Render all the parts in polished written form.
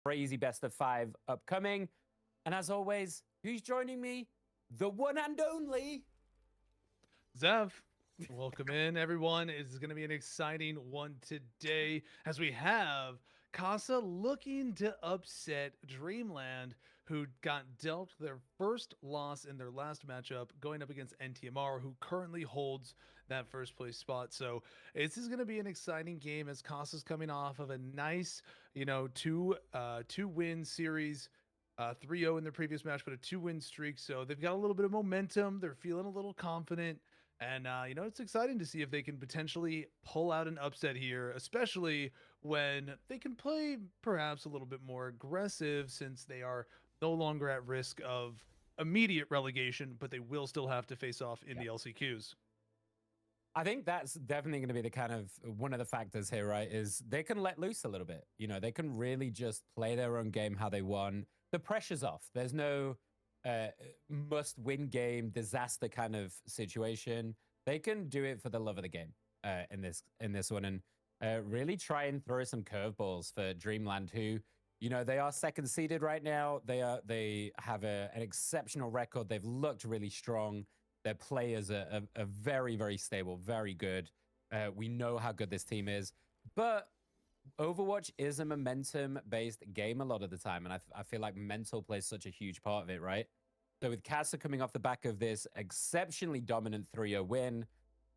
crazy best of 5 upcoming. And as always, who's joining me? The one and only Zev. Welcome in, everyone. It's going to be an exciting one today as we have Kasa looking to upset Dreamland, who got dealt their first loss in their last matchup, going up against NTMR, who currently holds that first place spot. So this is going to be an exciting game as Kasa's coming off of a nice, two-win series. 3-0 in their previous match, but a 2-win streak. So they've got a little bit of momentum. They're feeling a little confident. And, it's exciting to see if they can potentially pull out an upset here, especially when they can play perhaps a little bit more aggressive since they are no longer at risk of immediate relegation, but they will still have to face off in the LCQs. I think that's definitely going to be the kind of one of the factors here, right? Is they can let loose a little bit. They can really just play their own game how they want. The pressure's off. There's no must-win game, disaster kind of situation. They can do it for the love of the game in this one, and really try and throw some curveballs for Dreamland, who they are second seeded right now. They have an exceptional record. They've looked really strong. Their players are very, very stable, very good. We know how good this team is, but Overwatch is a momentum-based game a lot of the time, and I feel like mental plays such a huge part of it, right? So with Kasa coming off the back of this exceptionally dominant 3-0 win,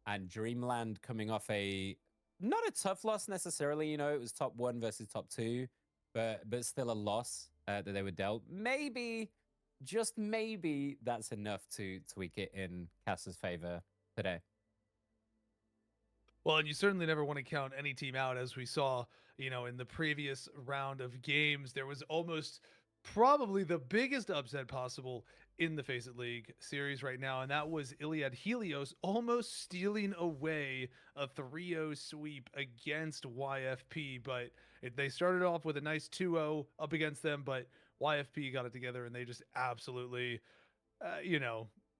and Dreamland coming off not a tough loss necessarily, it was top 1 versus top 2, but still a loss that they were dealt. Maybe, just maybe, that's enough to tweak it in Kasa's favor today. Well, and you certainly never want to count any team out, as we saw, in the previous round of games. There was almost probably the biggest upset possible in the FACEIT League series right now, and that was Iliad Helios almost stealing away a 3-0 sweep against YFP. But they started off with a nice 2-0 up against them, but YFP got it together, and they just absolutely,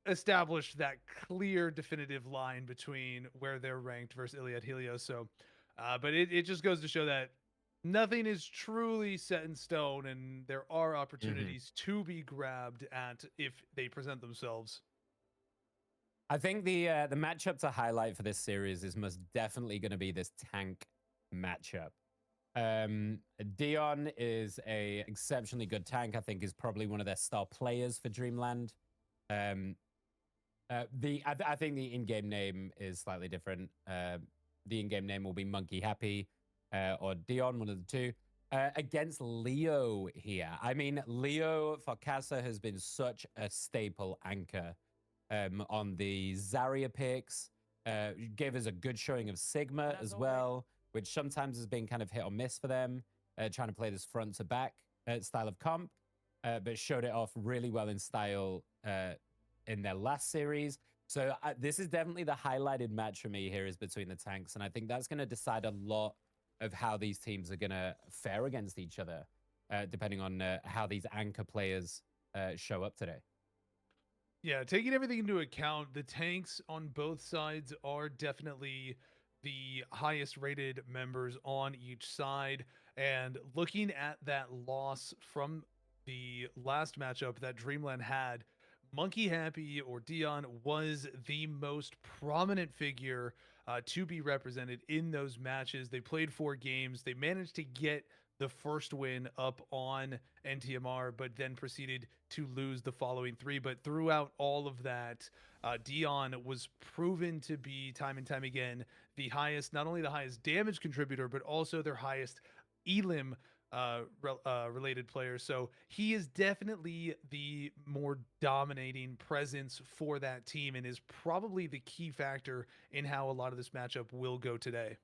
established that clear, definitive line between where they're ranked versus Iliad Helios. So, but it just goes to show that nothing is truly set in stone, and there are opportunities to be grabbed at if they present themselves. I think the matchup to highlight for this series is most definitely going to be this tank matchup. Dion is a exceptionally good tank. I think is probably one of their star players for Dreamland. I think the in-game name is slightly different. The in-game name will be Monkey Happy or Dion, one of the two. Against Leo here. I mean, Leo for Kasa has been such a staple anchor on the Zarya picks. Gave us a good showing of Sigma as well, which sometimes has been kind of hit or miss for them, trying to play this front to back style of comp, but showed it off really well in style in their last series. So this is definitely the highlighted match for me here, is between the tanks. And I think that's going to decide a lot of how these teams are going to fare against each other, depending on how these anchor players show up today. Yeah, taking everything into account, the tanks on both sides are definitely the highest rated members on each side. And looking at that loss from the last matchup that Dreamland had, Monkey Happy or Dion was the most prominent figure to be represented in those matches. They played 4 games. They managed to get the first win up on NTMR, but then proceeded to lose the following 3. But throughout all of that, Dion was proven to be time and time again the highest, not only the highest damage contributor, but also their highest elim related players. So he is definitely the more dominating presence for that team, and is probably the key factor in how a lot of this matchup will go today.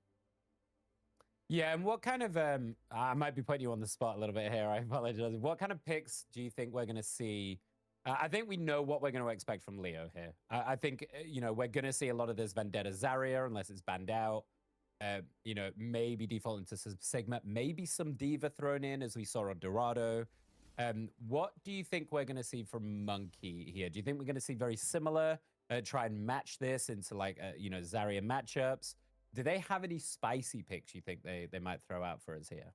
Yeah, and what kind of I might be putting you on the spot a little bit here. I apologize. What kind of picks do you think we're going to see? I think we know what we're going to expect from Leo here. I think we're going to see a lot of this Vendetta Zarya unless it's banned out. Maybe default into some Sigma, maybe some Diva thrown in as we saw on Dorado. What do you think we're going to see from Monkey here? Do you think we're going to see very similar? Try and match this into like Zarya matchups. Do they have any spicy picks you think they might throw out for us here?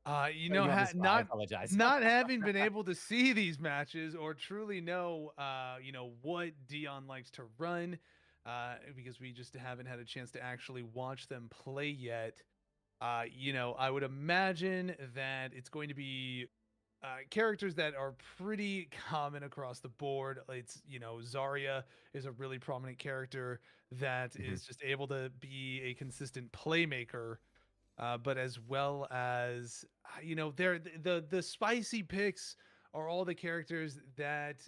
You Putting know, you on the spot, I apologize. not having been able to see these matches or truly know, what Dion likes to run, because we just haven't had a chance to actually watch them play yet. I would imagine that it's going to be characters that are pretty common across the board. It's, Zarya is a really prominent character that Mhm. is just able to be a consistent playmaker, but as well as they're the spicy picks are all the characters that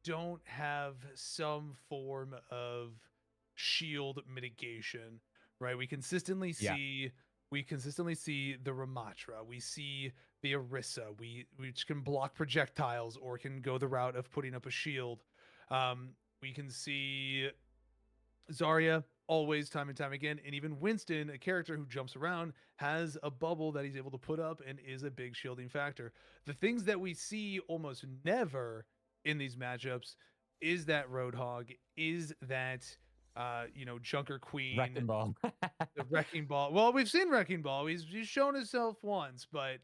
don't have some form of shield mitigation, right? Yeah. We consistently see the Ramatra, we see the Orisa, which can block projectiles or can go the route of putting up a shield. We can see Zarya always time and time again, and even Winston, a character who jumps around, has a bubble that he's able to put up and is a big shielding factor. The things that we see almost never in these matchups is that Roadhog, is that Junker Queen, Wrecking ball. the Wrecking Ball. Well, we've seen Wrecking Ball. He's shown himself once, but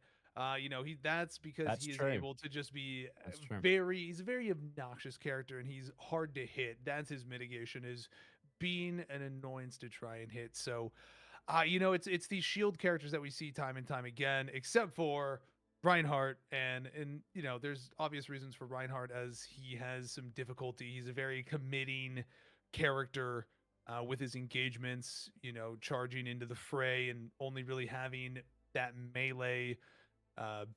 that's because That's he is true. able to just be That's true. he's a very obnoxious character and he's hard to hit. That's his mitigation, is being an annoyance to try and hit. So it's these shield characters that we see time and time again, except for Reinhardt, and there's obvious reasons for Reinhardt as he has some difficulty. He's a very committing character with his engagements, charging into the fray and only really having that melee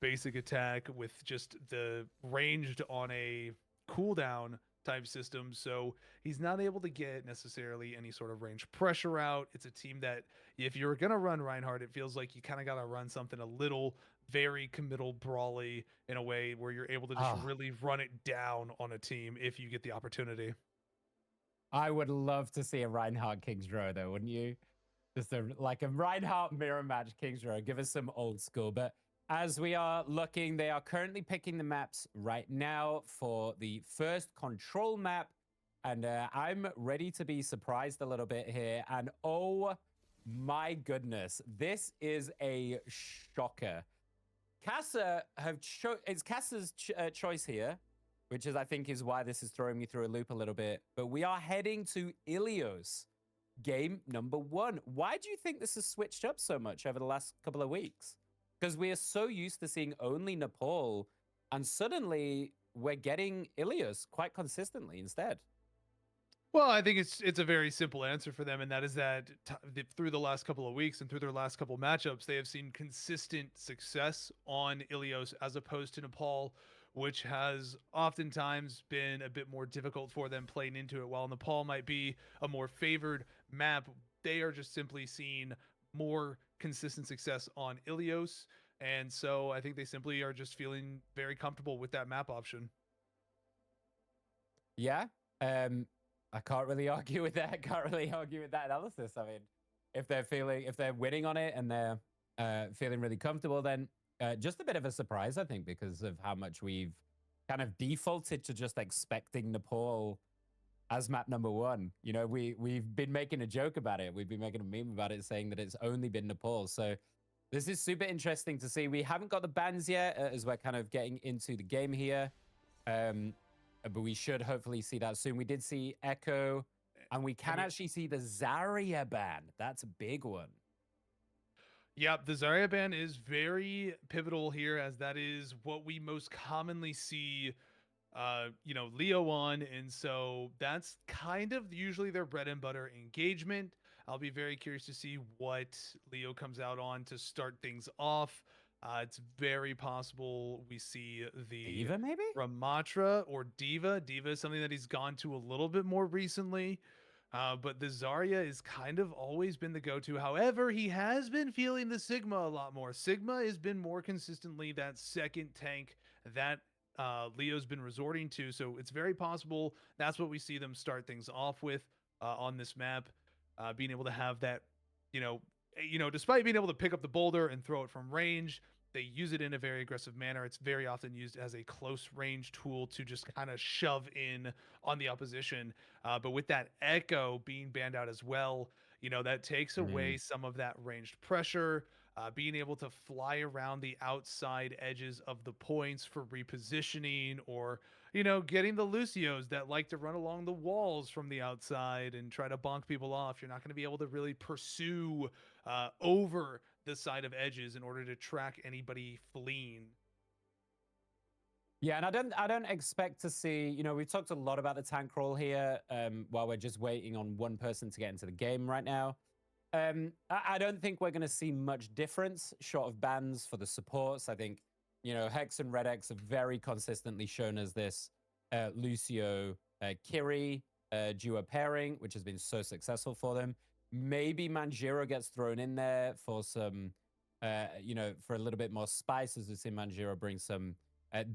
basic attack with just the ranged on a cooldown type system. So he's not able to get necessarily any sort of range pressure out. It's a team that if you're going to run Reinhardt, it feels like you kind of got to run something a little very committal brawly in a way where you're able to just Oh, really run it down on a team if you get the opportunity. I would love to see a Reinhardt Kings Row, though, wouldn't you? Just like a Reinhardt mirror match Kings Row. Give us some old school. But as we are looking, they are currently picking the maps right now for the first control map. And I'm ready to be surprised a little bit here. And oh my goodness, this is a shocker. Kasa it's Kasa's choice here, which is I think is why this is throwing me through a loop a little bit. But we are heading to Ilios, game number 1. Why do you think this has switched up so much over the last couple of weeks? Because we are so used to seeing only Nepal, and suddenly we're getting Ilios quite consistently instead. Well, I think it's a very simple answer for them, and that is that through the last couple of weeks and through their last couple of matchups, they have seen consistent success on Ilios as opposed to Nepal, which has oftentimes been a bit more difficult for them playing into it. While Nepal might be a more favored map, they are just simply seeing more consistent success on Ilios, and so I think they simply are just feeling very comfortable with that map option. Yeah. I can't really argue with that. I can't really argue with that analysis. I mean, if they're winning on it and they're feeling really comfortable, then just a bit of a surprise, I think, because of how much we've kind of defaulted to just expecting Nepal as map number 1. We've been making a joke about it. We've been making a meme about it, saying that it's only been Nepal. So this is super interesting to see. We haven't got the bans yet as we're kind of getting into the game here. But we should hopefully see that soon. We did see Echo, and we can actually see the Zarya ban. That's a big one. Yeah, the Zarya ban is very pivotal here, as that is what we most commonly see Leo on, and so that's kind of usually their bread and butter engagement. I'll be very curious to see what Leo comes out on to start things off. It's very possible we see the D.Va, maybe? Ramatra or D.Va. D.Va is something that he's gone to a little bit more recently. But the Zarya has kind of always been the go-to. However, he has been feeling the Sigma a lot more. Sigma has been more consistently that second tank that Leo's been resorting to. So it's very possible that's what we see them start things off with on this map, being able to have that, despite being able to pick up the boulder and throw it from range, they use it in a very aggressive manner. It's very often used as a close range tool to just kind of shove in on the opposition. But with that Echo being banned out as well, that takes away some of that ranged pressure. being able to fly around the outside edges of the points for repositioning, or getting the Lucios that like to run along the walls from the outside and try to bonk people off. You're not going to be able to really pursue over the side of edges in order to track anybody fleeing. Yeah, and I don't expect to see, we've talked a lot about the tank roll here, while we're just waiting on one person to get into the game right now. I don't think we're going to see much difference short of bans for the supports. I think, Hex and Red X have very consistently shown us this Lucio Kiri duo pairing, which has been so successful for them. Maybe Manjiro gets thrown in there for some, for a little bit more spice, as we've seen Manjiro bring some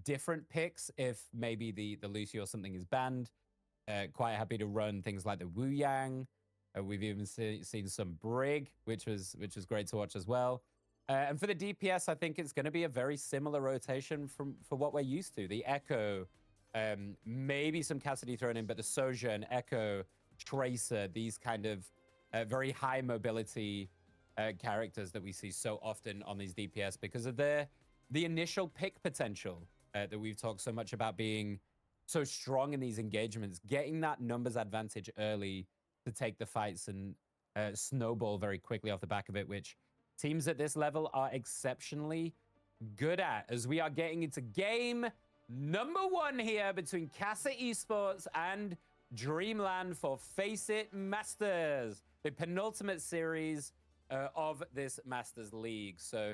different picks if maybe the Lucio or something is banned. Quite happy to run things like the Wu Yang. We've even seen some Brig, which was great to watch as well. And for the DPS, I think it's going to be a very similar rotation for what we're used to. The Echo, maybe some Cassidy thrown in, but the Sojourn, Echo, Tracer, these kind of very high mobility characters that we see so often on these DPS because of the initial pick potential that we've talked so much about being so strong in these engagements, getting that numbers advantage early to take the fights and snowball very quickly off the back of it, which teams at this level are exceptionally good at. As we are getting into game number 1 here between Kasa Esports and Dreamland for FACEIT Masters, the penultimate series of this Masters League. So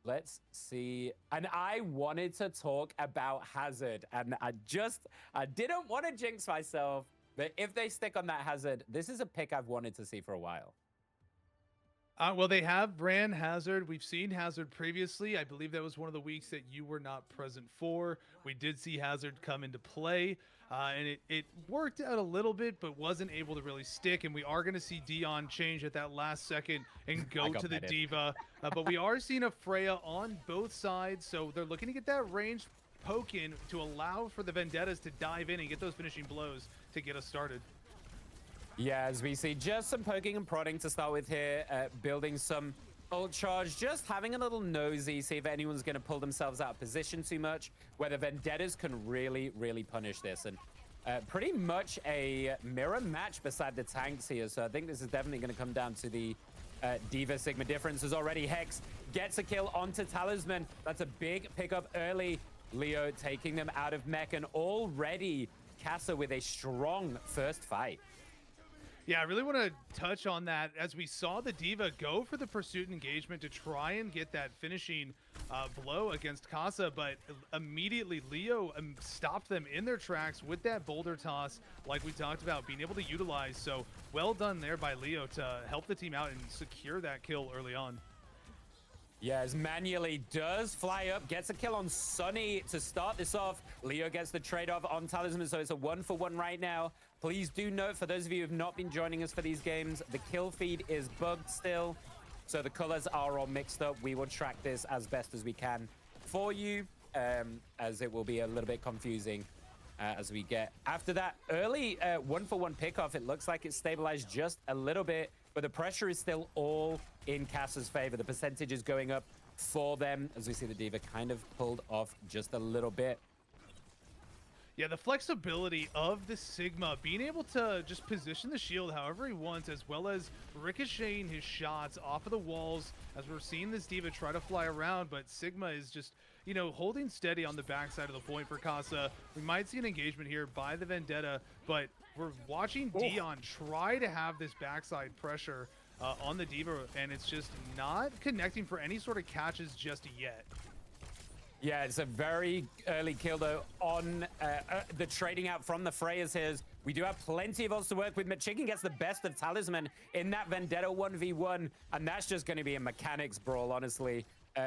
let's see. And I wanted to talk about Hazard, and I didn't want to jinx myself, but if they stick on that Hazard, this is a pick I've wanted to see for a while. Well, they have ran Hazard. We've seen Hazard previously. I believe that was one of the weeks that you were not present for. We did see Hazard come into play, and it worked out a little bit, but wasn't able to really stick. And we are going to see Dion change at that last second and go to the Diva. But we are seeing a Freya on both sides, so they're looking to get that ranged poke in to allow for the Vendettas to dive in and get those finishing blows to get us started. Yeah, as we see just some poking and prodding to start with here, building some ult charge, just having a little nosy, see if anyone's going to pull themselves out of position too much, where the Vendettas can really, really punish this. And pretty much a mirror match beside the tanks here. So I think this is definitely going to come down to the Diva Sigma differences already. Hex gets a kill onto Talisman. That's a big pickup early. Leo taking them out of mech, and already Kasa with a strong first fight. Yeah, I really want to touch on that as we saw the Diva go for the pursuit engagement to try and get that finishing blow against Kasa, but immediately Leo stopped them in their tracks with that boulder toss, like we talked about, being able to utilize. So well done there by Leo to help the team out and secure that kill early on. Yeah, as Manually does fly up, gets a kill on Sunny to start this off. Leo gets the trade-off on Talisman, so it's a 1-for-1 right now. Please do note, for those of you who have not been joining us for these games, the kill feed is bugged still, so the colors are all mixed up. We will track this as best as we can for you, as it will be a little bit confusing as we get after that early 1-for-1 pickoff. It looks like it's stabilized just a little bit, but the pressure is still all in Kasa's favor. The percentage is going up for them as we see the Diva kind of pulled off just a little bit. Yeah, the flexibility of the Sigma, being able to just position the shield however he wants, as well as ricocheting his shots off of the walls, as we're seeing this Diva try to fly around, but Sigma is just, holding steady on the backside of the point for Kasa. We might see an engagement here by the Vendetta, but we're watching Dion try to have this backside pressure on the Diva, and it's just not connecting for any sort of catches just yet. Yeah, it's a very early kill, though, on the trading out from the Freyas here. We do have plenty of us to work with. McChicken gets the best of Talisman in that Vendetta 1v1, and that's just going to be a mechanics brawl, honestly,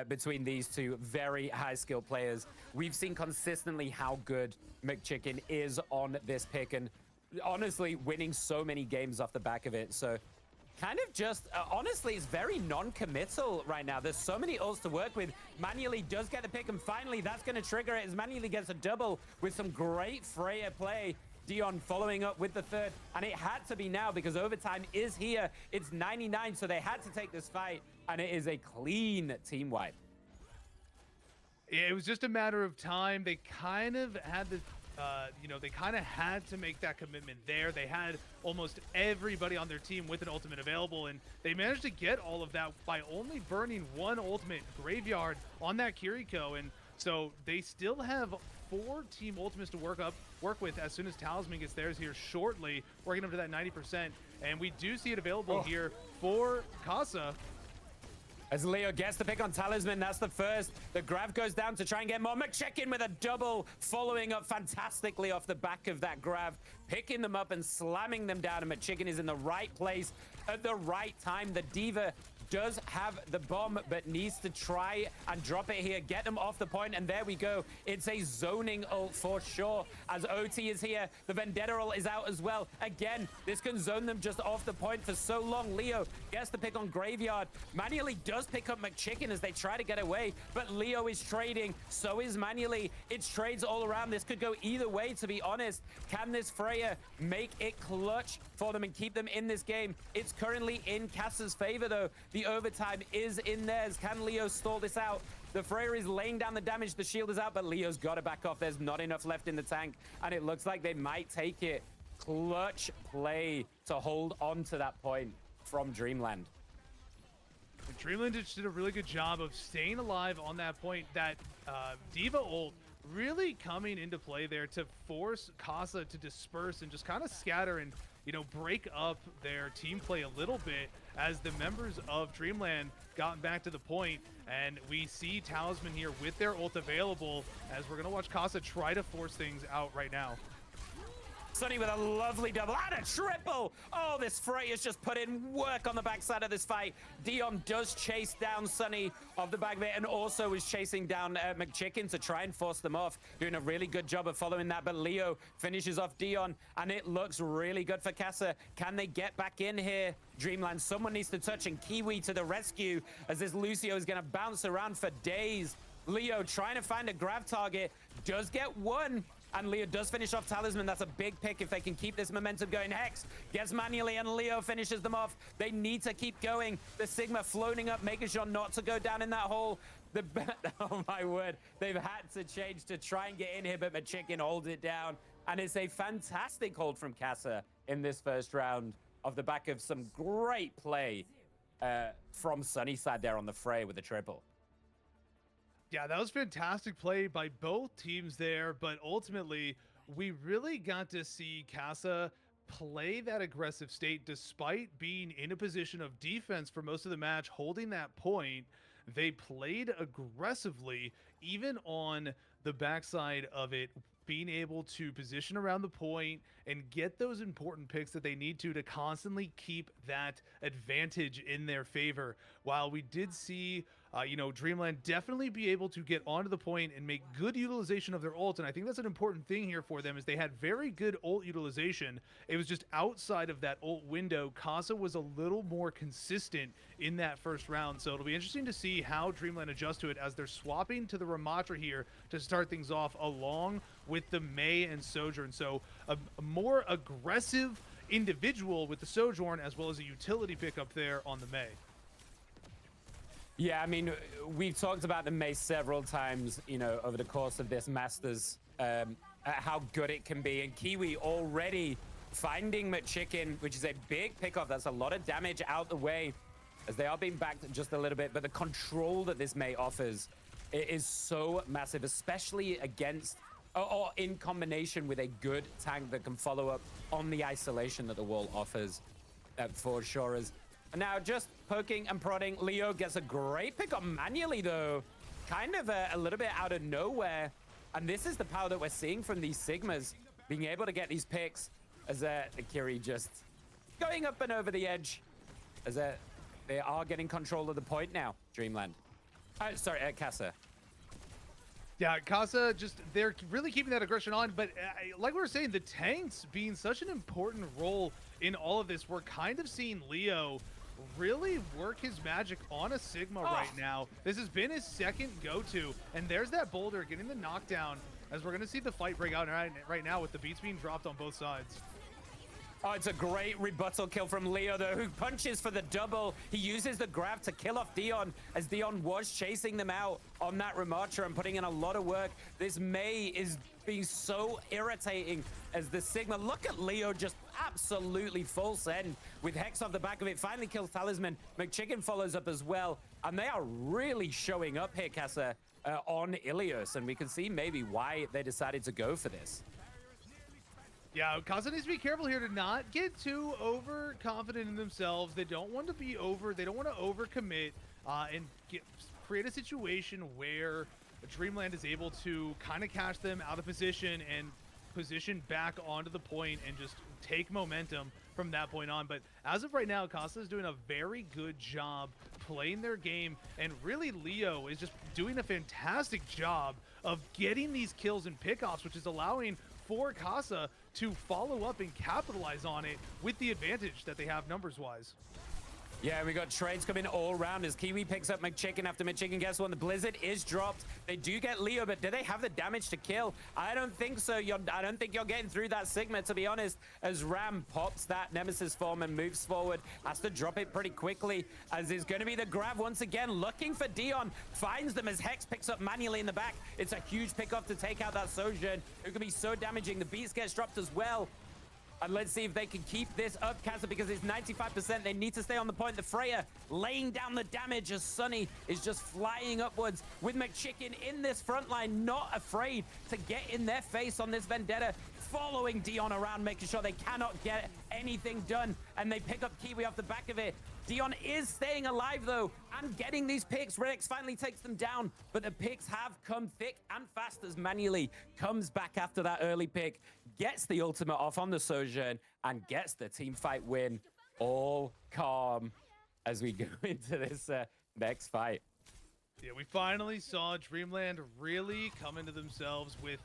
between these two very high-skill players. We've seen consistently how good McChicken is on this pick, and honestly, winning so many games off the back of it. So kind of just, honestly, it's very non-committal right now. There's so many ults to work with. Manually does get the pick, and finally that's going to trigger it as Manually gets a double with some great Freya play. Dion following up with the third, and it had to be now because overtime is here. It's 99, so they had to take this fight, and it is a clean team wipe. It was just a matter of time. They kind of had the, they kind of had to make that commitment there. They had almost everybody on their team with an ultimate available, and they managed to get all of that by only burning one ultimate Graveyard on that Kiriko. And so they still have 4 team ultimates to work with as soon as Talisman gets theirs here shortly, working up to that 90%. And we do see it available here for Kasa. As Leo gets the pick on Talisman, that's the first. The grab goes down to try and get more. McChicken with a double, following up fantastically off the back of that grab, picking them up and slamming them down. And McChicken is in the right place at the right time. The Diva does have the bomb, but needs to try and drop it here, get them off the point, and there we go. It's a zoning ult for sure. As OT is here, the Vendetta ult is out as well. Again, this can zone them just off the point for so long. Leo gets the pick on Graveyard. Manually does pick up McChicken as they try to get away, but Leo is trading, so is Manually. It's trades all around. This could go either way, to be honest. Can this Freya make it clutch for them and keep them in this game? It's currently in Kasa's favor, though. The overtime is in theirs. Can Leo stall this out? The Freya is laying down the damage. The shield is out, but Leo's got to back off. There's not enough left in the tank, and it looks like they might take it. Clutch play to hold on to that point from Dreamland. Dreamland just did a really good job of staying alive on that point. That Diva ult really coming into play there to force Kasa to disperse and just kind of scatter and, break up their team play a little bit as the members of Dreamland gotten back to the point. And we see Talisman here with their ult available as we're going to watch Kasa try to force things out right now. Sunny with a lovely double and a triple. Oh, this Freya's just put in work on the backside of this fight. Dion does chase down Sunny off the back of it and also is chasing down McChicken to try and force them off. Doing a really good job of following that, but Leo finishes off Dion and it looks really good for Kasa. Can they get back in here? Dreamland, someone needs to touch, and Kiwi to the rescue as this Lucio is going to bounce around for days. Leo trying to find a grab target, does get one. And Leo does finish off Talisman. That's a big pick if they can keep this momentum going. Hex gets Manually and Leo finishes them off. They need to keep going. The Sigma floating up, making sure not to go down in that hole. Oh my word. They've had to change to try and get in here, but McChicken holds it down. And it's a fantastic hold from Kasa in this first round off the back of some great play from Sunnyside there on the fray with the triple. Yeah, that was fantastic play by both teams there, but ultimately, we really got to see Kasa play that aggressive state despite being in a position of defense for most of the match, holding that point. They played aggressively, even on the backside of it, being able to position around the point and get those important picks that they need to constantly keep that advantage in their favor. While we did see Dreamland definitely be able to get onto the point and make good utilization of their ult, and I think that's an important thing here for them, is they had very good ult utilization. It was just outside of that ult window, Kasa was a little more consistent in that first round, so it'll be interesting to see how Dreamland adjusts to it as they're swapping to the Ramatra here to start things off along with the Mei and Sojourn. So a more aggressive individual with the Sojourn as well as a utility pickup there on the Mei. Yeah, I mean, we've talked about the Mei several times, over the course of this Masters, how good it can be. And Kiwi already finding McChicken, which is a big pickoff. That's a lot of damage out the way as they are being backed just a little bit. But the control that this Mei offers is so massive, especially against or in combination with a good tank that can follow up on the isolation that the wall offers for sure. And now just poking and prodding. Leo gets a great pick up Manually, though. Kind of a little bit out of nowhere. And this is the power that we're seeing from these Sigmas, being able to get these picks as Akiri just going up and over the edge as they are getting control of the point now, Dreamland. Sorry, Kasa. Yeah, Kasa, they're really keeping that aggression on, but like we were saying, the tanks being such an important role in all of this, we're kind of seeing Leo really work his magic on a Sigma right now. This has been his second go-to, and there's that boulder getting the knockdown, as we're going to see the fight break out right now with the beats being dropped on both sides. Oh, it's a great rebuttal kill from Leo, though, who punches for the double. He uses the grab to kill off Dion, as Dion was chasing them out on that Ramatra and putting in a lot of work. This Mei is being so irritating as the Sigma. Look at Leo just absolutely full send with Hex off the back of it. Finally kills Talisman. McChicken follows up as well. And they are really showing up here, Kasa, on Ilios. And we can see maybe why they decided to go for this. Yeah, Kasa needs to be careful here to not get too overconfident in themselves. They don't want to be they don't want to overcommit and create a situation where Dreamland is able to kind of catch them out of position and position back onto the point and just take momentum from that point on. But as of right now, Kasa is doing a very good job playing their game, and really Leo is just doing a fantastic job of getting these kills and pickoffs, which is allowing for Kasa to follow up and capitalize on it with the advantage that they have numbers-wise. Yeah, we got trades coming all around as Kiwi picks up McChicken after McChicken gets one. The Blizzard is dropped. They do get Leo, but do they have the damage to kill? I don't think so. I don't think you're getting through that Sigma, to be honest, as Ram pops that Nemesis form and moves forward. Has to drop it pretty quickly, as is going to be the grab once again, looking for Dion. Finds them as Hex picks up manually in the back. It's a huge pickup to take out that Sojourn, who can be so damaging. The Beast gets dropped as well. And let's see if they can keep this up, Kasa, because it's 95%. They need to stay on the point. The Freya laying down the damage as Sunny is just flying upwards with McChicken in this front line, not afraid to get in their face on this Vendetta, following Dion around, making sure they cannot get anything done. And they pick up Kiwi off the back of it. Dion is staying alive, though, and getting these picks. Redix finally takes them down, but the picks have come thick and fast as Manually comes back after that early pick, gets the ultimate off on the Sojourn, and gets the team fight win. All calm as we go into this next fight. Yeah, we finally saw Dreamland really come into themselves with,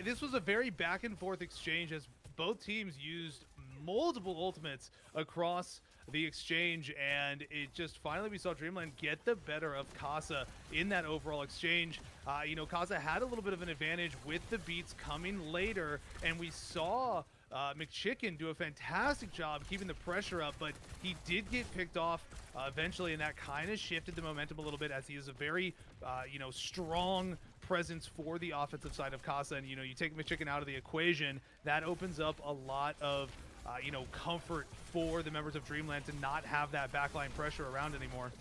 this was a very back and forth exchange as both teams used multiple ultimates across the exchange, and it just finally we saw Dreamland get the better of Kasa in that overall exchange. Kasa had a little bit of an advantage with the beats coming later, and we saw McChicken do a fantastic job keeping the pressure up, but he did get picked off eventually, and that kind of shifted the momentum a little bit, as he is a very strong presence for the offensive side of Kasa. And you take McChicken out of the equation, that opens up a lot of comfort for the members of Dreamland to not have that backline pressure around anymore.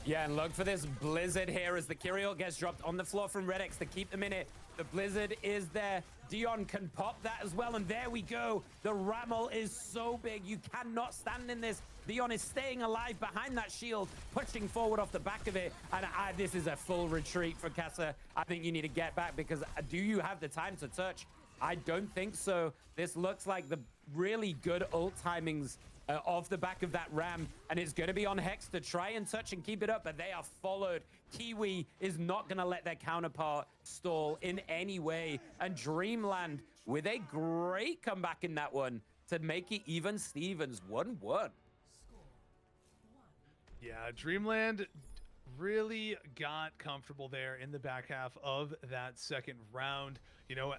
Yeah, and look for this Blizzard here as the Kyriel gets dropped on the floor from Redix to keep them in it. The Blizzard is there. Dion can pop that as well, and there we go. The Rammel is so big. You cannot stand in this. Dion is staying alive behind that shield, pushing forward off the back of it. And this is a full retreat for Kasa. I think you need to get back, because do you have the time to touch? I don't think so. This looks like the really good ult timings off the back of that Ram, and it's going to be on Hex to try and touch and keep it up, but they are followed. Kiwi is not going to let their counterpart stall in any way, and Dreamland with a great comeback in that one to make it even Stevens 1-1. Yeah, Dreamland really got comfortable there in the back half of that second round.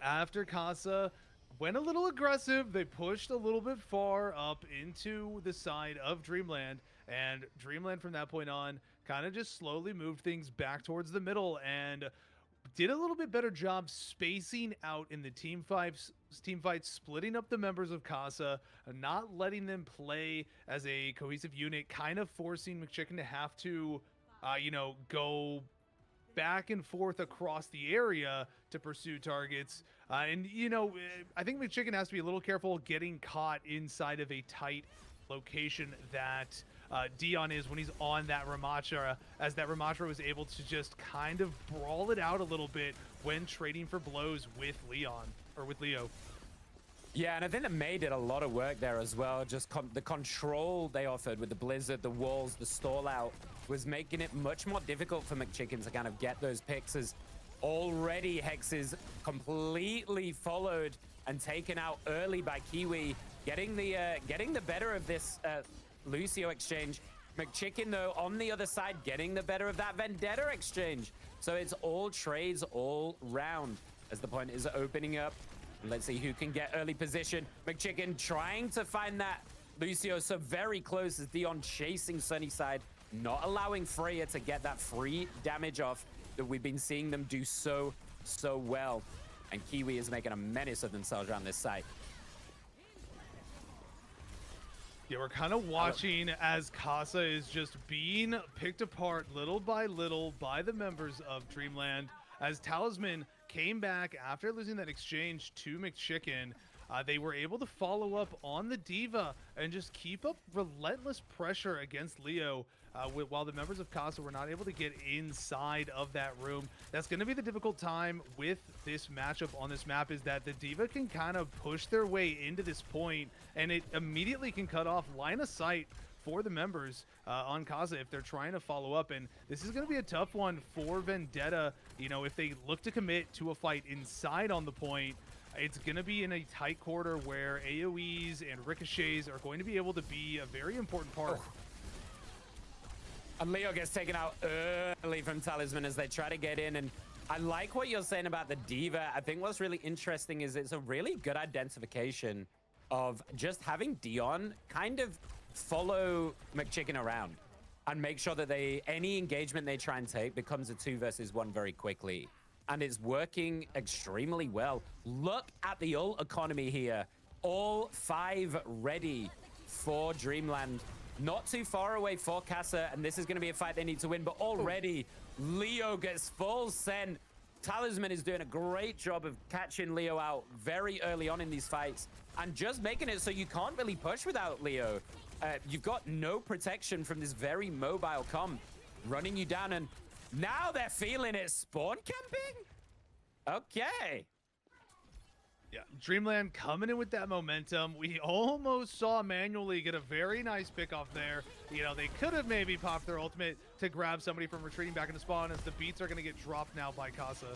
After Kasa went a little aggressive, they pushed a little bit far up into the side of Dreamland, and Dreamland from that point on kind of just slowly moved things back towards the middle and did a little bit better job spacing out in the team fights, splitting up the members of Kasa, not letting them play as a cohesive unit, kind of forcing McChicken to have to go back and forth across the area to pursue targets. I think McChicken has to be a little careful getting caught inside of a tight location that Dion is when he's on that Ramatra, as that Ramatra was able to just kind of brawl it out a little bit when trading for blows with Leo. Yeah, and I think that Mei did a lot of work there as well. Just the control they offered with the Blizzard, the walls, the stall out was making it much more difficult for McChicken to kind of get those picks, as already Hex is completely followed and taken out early by Kiwi, getting the better of this Lucio exchange. McChicken, though, on the other side, getting the better of that Vendetta exchange. So it's all trades all round as the point is opening up. Let's see who can get early position. McChicken trying to find that Lucio, so very close as Dion chasing Sunnyside, not allowing Freya to get that free damage off that we've been seeing them do so well. And Kiwi is making a menace of themselves around this site. Yeah, we're kind of watching as Kasa is just being picked apart little by little by the members of Dreamland. As Talisman came back after losing that exchange to McChicken, they were able to follow up on the Diva and just keep up relentless pressure against Leo while the members of Kasa were not able to get inside of that room. That's going to be the difficult time with this matchup on this map, is that the Diva can kind of push their way into this point and it immediately can cut off line of sight for the members on Kasa if they're trying to follow up. And this is going to be a tough one for Vendetta. You know, if they look to commit to a fight inside on the point, it's going to be in a tight quarter where AoEs and ricochets are going to be able to be a very important part. Oh. And Leo gets taken out early from Talisman as they try to get in. And I like what you're saying about the Diva. I think what's really interesting is it's a really good identification of just having Dion kind of follow McChicken around and make sure that any engagement they try and take becomes a 2 versus 1 very quickly. And it's working extremely well. Look at the ult economy here. All 5 ready for Dreamland. Not too far away for Kasa, and this is going to be a fight they need to win, but already Leo gets full send. Talisman is doing a great job of catching Leo out very early on in these fights and just making it so you can't really push without Leo. You've got no protection from this very mobile comp running you down, and now they're feeling it. Spawn camping? Okay. Yeah, Dreamland coming in with that momentum. We almost saw Manually get a very nice pick off there. You know, they could have maybe popped their ultimate to grab somebody from retreating back into spawn, as the beats are going to get dropped now by Kasa.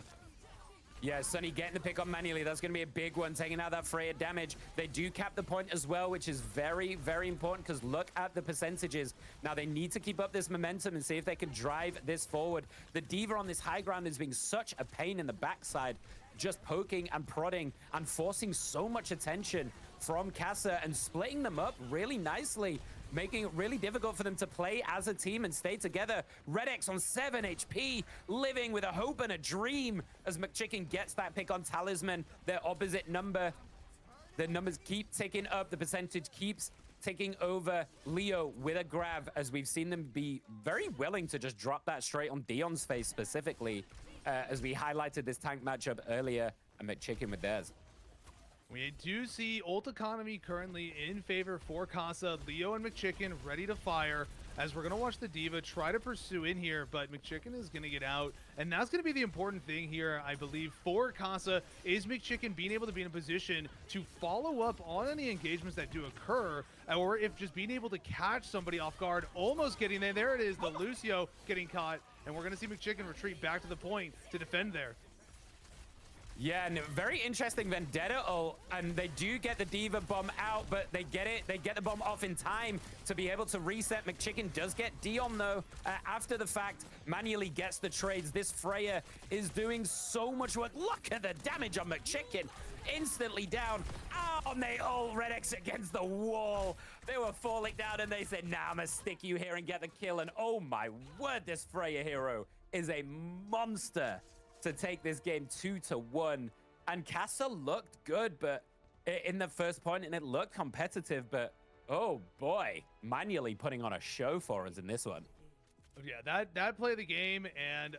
Yeah, Sunny getting the pick on Manually. That's going to be a big one, taking out that Freya damage. They do cap the point as well, which is very, very important because look at the percentages. Now they need to keep up this momentum and see if they can drive this forward. The Diva on this high ground is being such a pain in the backside, just poking and prodding and forcing so much attention from Kasa and splitting them up really nicely, making it really difficult for them to play as a team and stay together. Red X on 7 HP, living with a hope and a dream as McChicken gets that pick on Talisman. Their opposite number. The numbers keep ticking up. The percentage keeps taking over Leo with a grab, as we've seen them be very willing to just drop that straight on Dion's face specifically, as we highlighted this tank matchup earlier, and McChicken with theirs. We do see ult economy currently in favor for Kasa. Leo and McChicken ready to fire, as we're going to watch the Diva try to pursue in here, but McChicken is going to get out. And that's going to be the important thing here, I believe, for Kasa, is McChicken being able to be in a position to follow up on any engagements that do occur, or if just being able to catch somebody off guard, almost getting there. There it is, the Lucio getting caught, and we're going to see McChicken retreat back to the point to defend there. Yeah, and very interesting Vendetta ult, and they do get the Diva bomb out, but they get the bomb off in time to be able to reset. McChicken does get Dion though after the fact, manually gets the trades. This Freya is doing so much work. Look at the damage on McChicken, instantly down. Oh, and they all Red X against the wall. They were falling down and they said, nah, I'm gonna stick you here and get the kill. And oh my word, this Freya hero is a monster to take this game 2-1. And Kasa looked good, but in the first point, and it looked competitive, but oh boy, manually putting on a show for us in this one. Yeah, that play of the game, and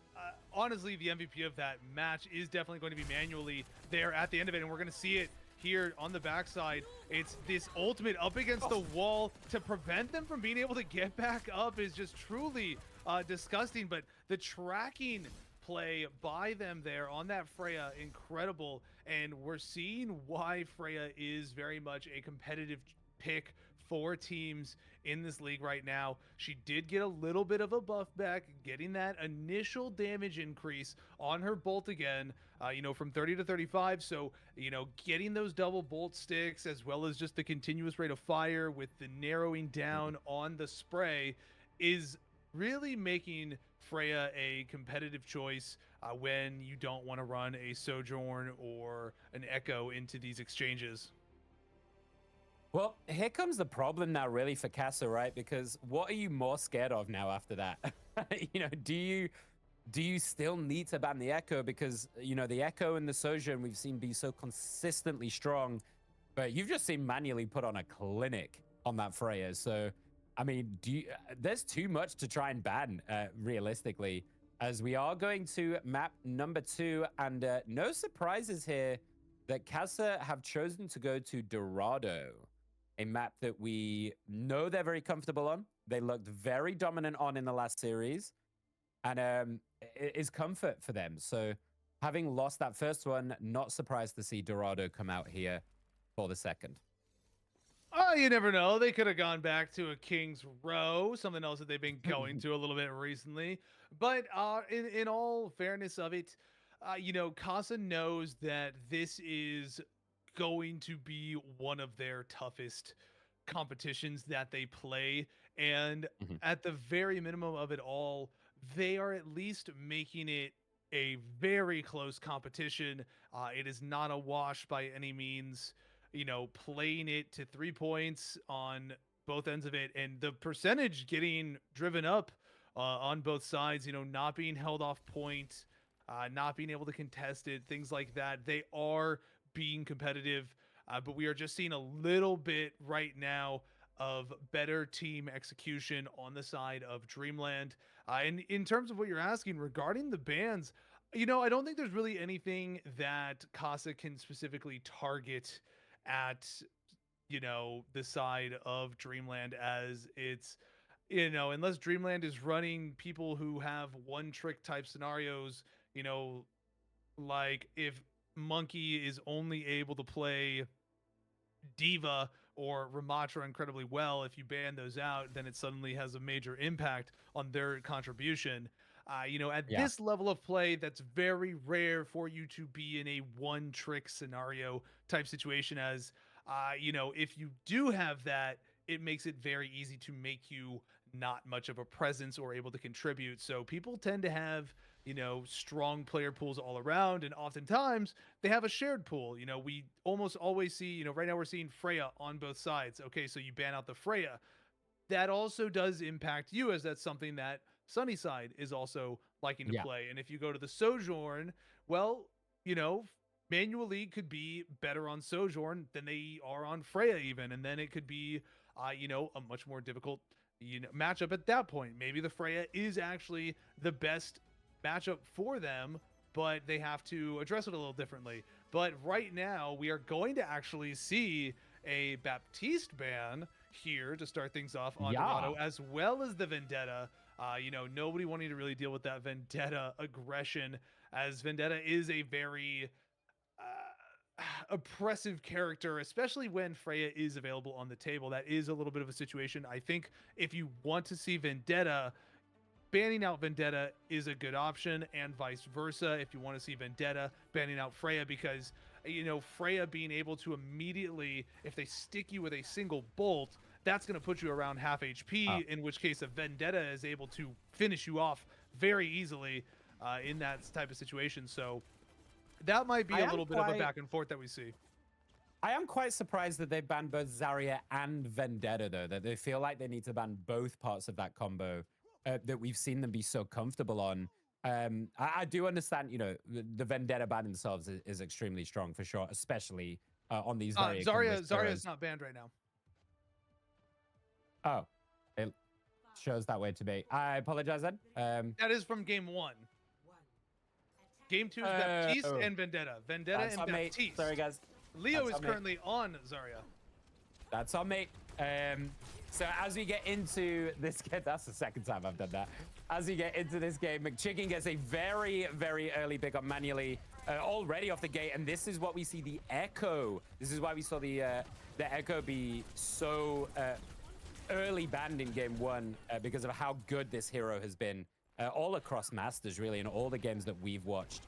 honestly, the MVP of that match is definitely going to be manually there at the end of it, and we're going to see it here on the backside. It's this ultimate up against the wall to prevent them from being able to get back up is just truly disgusting, but the tracking play by them there on that Freya, incredible. And we're seeing why Freya is very much a competitive pick for teams in this league right now. She did get a little bit of a buff back, getting that initial damage increase on her bolt again, you know, from 30 to 35. So, you know, getting those double bolt sticks, as well as just the continuous rate of fire with the narrowing down on the spray, is really making Freya a competitive choice when you don't want to run a Sojourn or an Echo into these exchanges. Well, here comes the problem now, really, for Kasa, right? Because what are you more scared of now after that? Do you still need to ban the Echo? Because the Echo and the Sojourn we've seen be so consistently strong, but you've just seen manually put on a clinic on that Freya. So, I mean, there's too much to try and ban, realistically, as we are going to map number 2, and no surprises here that Kasa have chosen to go to Dorado, a map that we know they're very comfortable on. They looked very dominant on in the last series, and it is comfort for them. So having lost that first one, not surprised to see Dorado come out here for the second. Oh, you never know. They could have gone back to a King's Row, something else that they've been going to a little bit recently. But in all fairness of it, Kasa knows that this is going to be one of their toughest competitions that they play. And at the very minimum of it all, they are at least making it a very close competition. It is not a wash by any means. Playing it to 3 points on both ends of it, and the percentage getting driven up on both sides, not being held off point, not being able to contest it, things like that. They are being competitive, but we are just seeing a little bit right now of better team execution on the side of Dreamland. And in terms of what you're asking regarding the bans, I don't think there's really anything that Kasa can specifically target at the side of Dreamland, as it's unless Dreamland is running people who have one trick type scenarios, like if Monkey is only able to play Diva or Ramatra incredibly well, if you ban those out, then it suddenly has a major impact on their contribution. At this level of play, that's very rare for you to be in a one trick scenario type situation, as if you do have that, it makes it very easy to make you not much of a presence or able to contribute. So people tend to have, strong player pools all around, and oftentimes they have a shared pool. We almost always see, right now we're seeing Freya on both sides. Okay, so you ban out the Freya. That also does impact you, as that's something that Sunnyside is also liking to play. And if you go to the Sojourn, well, manually could be better on Sojourn than they are on Freya even. And then it could be, a much more difficult matchup at that point. Maybe the Freya is actually the best matchup for them, but they have to address it a little differently. But right now, we are going to actually see a Baptiste ban here to start things off on Dorado, as well as the Vendetta. Nobody wanting to really deal with that Vendetta aggression, as Vendetta is a very oppressive character, especially when Freya is available on the table. That is a little bit of a situation. I think if you want to see Vendetta, banning out Vendetta is a good option, and vice versa if you want to see Vendetta banning out Freya, because Freya being able to immediately, if they stick you with a single bolt, that's going to put you around half HP, in which case a Vendetta is able to finish you off very easily in that type of situation. So that might be a little bit of a back and forth that we see. I am quite surprised that they banned both Zarya and Vendetta, though, that they feel like they need to ban both parts of that combo that we've seen them be so comfortable on. I do understand, the Vendetta ban themselves is extremely strong for sure, especially on these very Zarya is not banned right now. Oh, it shows that way to me. I apologize then. That is from game 1. Game 2 is Baptiste and Vendetta. Vendetta and Baptiste. Sorry, guys. Leo is currently on Zarya. That's on me. So as we get into this game, that's the second time I've done that. As we get into this game, McChicken gets a very, very early pickup manually already off the gate. And this is what we see, the Echo. This is why we saw the Echo be so early banned in game 1 because of how good this hero has been all across Masters, really, in all the games that we've watched.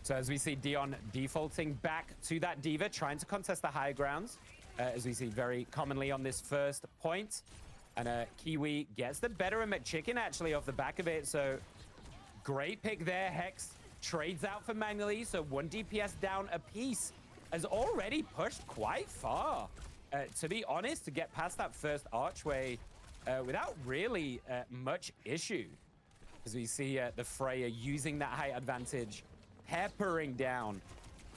So as we see Dion defaulting back to that Diva, trying to contest the high grounds, as we see very commonly on this first point. And Kiwi gets the better of McChicken, actually, off the back of it. So great pick there. Hex trades out for manually. So 1 DPS down apiece has already pushed quite far. To be honest, to get past that first archway without really much issue. As we see the Freya using that height advantage, peppering down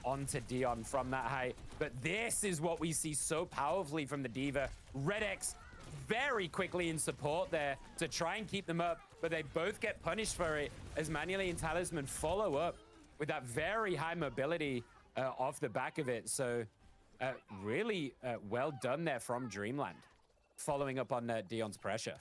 onto Dion from that height. But this is what we see so powerfully from the D.Va. Red X very quickly in support there to try and keep them up, but they both get punished for it as Manually and Talisman follow up with that very high mobility off the back of it. So really well done there from Dreamland, following up on Dion's pressure.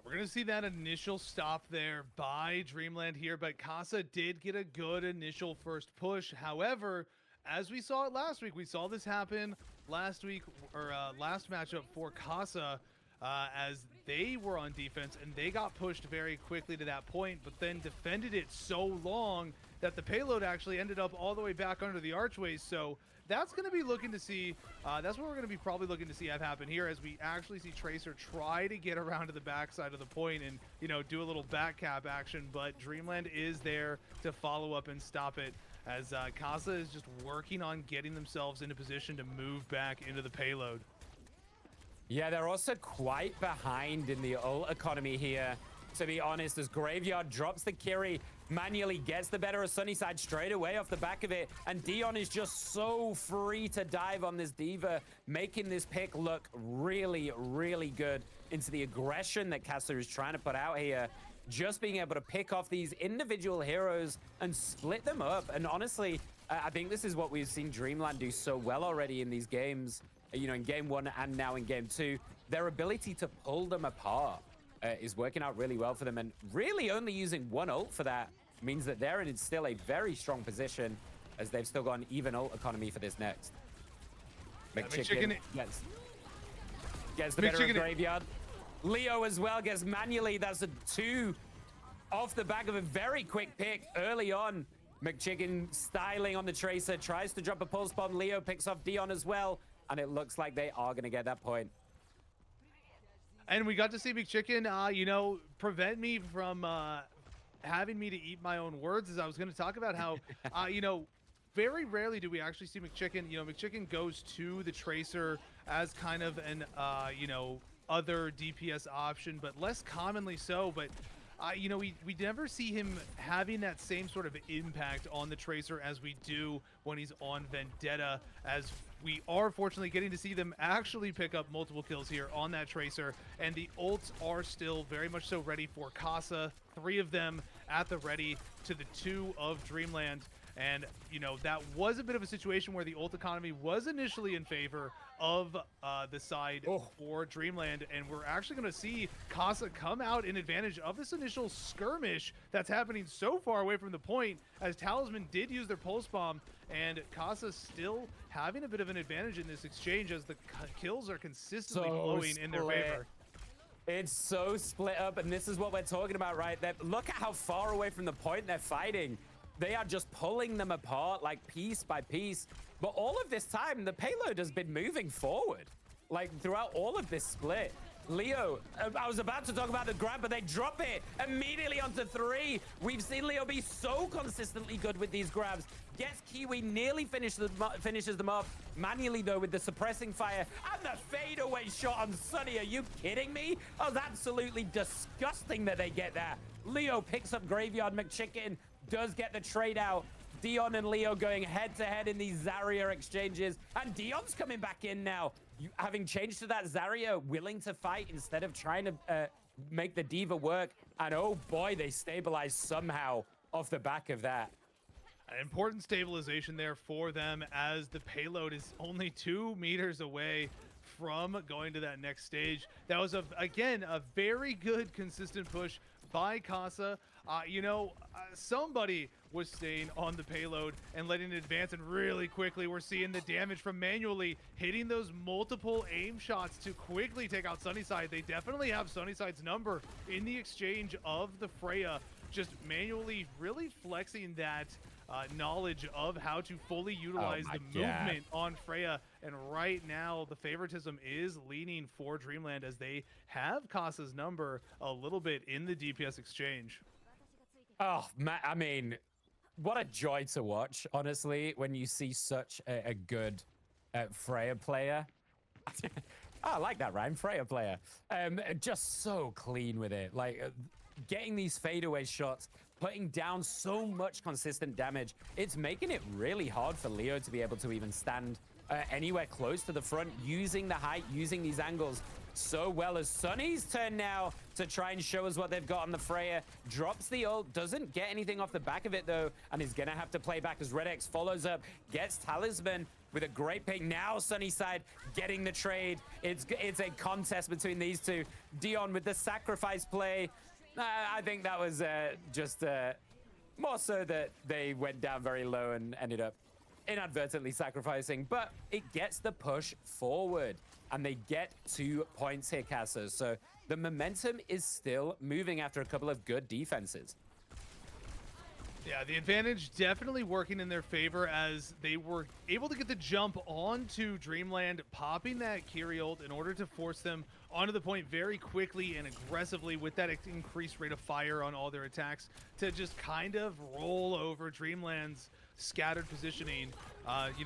We're going to see that initial stop there by Dreamland here, but Kasa did get a good initial first push. However, as we saw it last week, we saw this happen last week, or last matchup for Kasa, as they were on defense and they got pushed very quickly to that point, but then defended it so long that the payload actually ended up all the way back under the archways. So that's going to be looking to see, that's what we're going to be probably looking to see have happen here, as we actually see Tracer try to get around to the backside of the point and, you know, do a little back cap action, but Dreamland is there to follow up and stop it, as Kasa is just working on getting themselves into position to move back into the payload. Yeah, they're also quite behind in the ult economy here, to be honest, as Graveyard drops the Kiri, manually gets the better of Sunnyside straight away off the back of it, and Dion is just so free to dive on this D.Va, making this pick look really, really good into the aggression that Kasa is trying to put out here. Just being able to pick off these individual heroes and split them up. And honestly, I think this is what we've seen Dreamland do so well already in these games, you know, in game 1 and now in game 2. Their ability to pull them apart is working out really well for them, and really only using 1 ult for that means that they're in still a very strong position, as they've still got an even ult economy for this next. McChicken gets the better of Graveyard. Leo as well gets manually. That's a 2 off the back of a very quick pick early on. McChicken styling on the Tracer, tries to drop a pulse bomb. Leo picks off Dion as well, and it looks like they are going to get that point. And we got to see McChicken, you know, prevent me from having me to eat my own words, as I was going to talk about how, you know, very rarely do we actually see McChicken. You know, McChicken goes to the Tracer as kind of an, you know, other DPS option, but less commonly so. But, you know, we never see him having that same sort of impact on the Tracer as we do when he's on Vendetta, as we are fortunately getting to see them actually pick up multiple kills here on that Tracer, and the ults are still very much so ready for Kasa. 3 of them at the ready to the 2 of Dreamland. And, you know, that was a bit of a situation where the ult economy was initially in favor of the side for Dreamland. And we're actually going to see Kasa come out in advantage of this initial skirmish that's happening so far away from the point, as Talisman did use their pulse bomb, and Kasa still having a bit of an advantage in this exchange, as the kills are consistently flowing in their favor. It's so split up, and this is what we're talking about, right? Look at how far away from the point they're fighting. They are just pulling them apart, like, piece by piece. But all of this time, the payload has been moving forward, like, throughout all of this split. Leo, I was about to talk about the grab, but they drop it immediately onto 3. We've seen Leo be so consistently good with these grabs. Gets Kiwi, nearly finishes them off. Manually, though, with the suppressing fire and the fadeaway shot on Sunny. Are you kidding me? Oh, it's absolutely disgusting that they get that. Leo picks up Graveyard. McChicken does get the trade out. Dion and Leo going head-to-head in these Zarya exchanges. And Dion's coming back in now, having changed to that Zarya, willing to fight instead of trying to make the D.Va work. And oh boy, they stabilize somehow off the back of that. An important stabilization there for them, as the payload is only 2 meters away from going to that next stage. That was, again, a very good consistent push by Kasa. You know, somebody was staying on the payload and letting it advance, and really quickly we're seeing the damage from manually hitting those multiple aim shots to quickly take out Sunnyside. They definitely have Sunnyside's number in the exchange of the Freya, just manually really flexing that knowledge of how to fully utilize the movement on Freya. And right now, the favoritism is leaning for Dreamland as they have Kasa's number a little bit in the DPS exchange. Oh, man, I mean, what a joy to watch, honestly, when you see such a good Freya player. I like that rhyme, Freya player. Just so clean with it. Like, getting these fadeaway shots, putting down so much consistent damage. It's making it really hard for Leo to be able to even stand anywhere close to the front, using the height, using these angles so well. As Sunny's turn now to try and show us what they've got on the Freya. Drops the ult, doesn't get anything off the back of it though, and is gonna have to play back as Red X follows up, gets Talisman with a great pick. Now Sunnyside getting the trade. It's a contest between these two. Dion with the sacrifice play. I think that was just more so that they went down very low and ended up inadvertently sacrificing, but it gets the push forward and they get 2 points here, Kasa. So the momentum is still moving after a couple of good defenses. Yeah, the advantage definitely working in their favor as they were able to get the jump onto Dreamland, popping that Kiri ult in order to force them onto the point very quickly and aggressively with that increased rate of fire on all their attacks to just kind of roll over Dreamland's scattered positioning,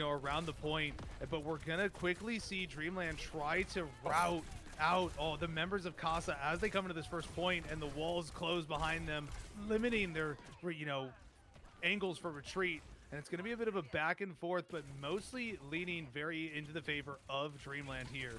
around the point. But we're gonna quickly see Dreamland try to route out the members of Kasa as they come into this first point, and the walls close behind them, limiting their, angles for retreat. And it's going to be a bit of a back and forth, but mostly leaning very into the favor of Dreamland here.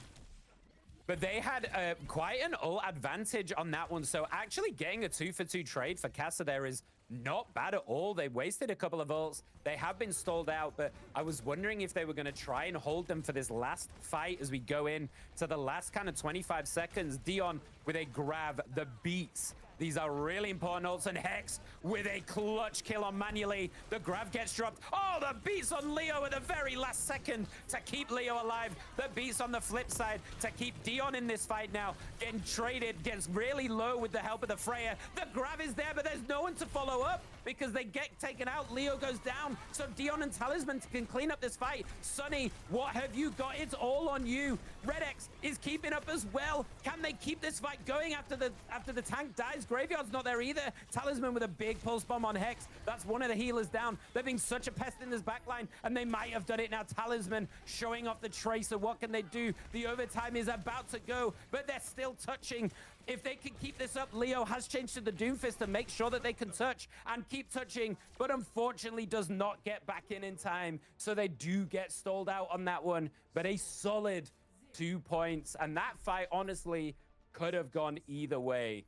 But they had quite an ult advantage on that one. So actually getting a 2-for-2 trade for Kasa there is not bad at all. They wasted a couple of ults. They have been stalled out, but I was wondering if they were going to try and hold them for this last fight as we go in to the last kind of 25 seconds. Dion with a grab, the beats. These are really important ults, and Hex with a clutch kill on Manually. The grab gets dropped. Oh, the beats on Leo at the very last second to keep Leo alive. The beats on the flip side to keep Dion in this fight now. Getting traded, gets really low with the help of the Freya. The grab is there, but there's no one to follow up because they get taken out. Leo goes down, so Dion and Talisman can clean up this fight. Sunny, what have you got? It's all on you. Red X is keeping up as well. Can they keep this fight going after the tank dies? Graveyard's not there either. Talisman with a big pulse bomb on Hex. That's one of the healers down. They're being such a pest in this backline, and they might have done it now. Talisman showing off the tracer. What can they do? The overtime is about to go, but they're still touching. If they can keep this up, Leo has changed to the Doomfist to make sure that they can touch and keep touching, but unfortunately does not get back in time. So they do get stalled out on that one, but a solid 2 points. And that fight, honestly, could have gone either way.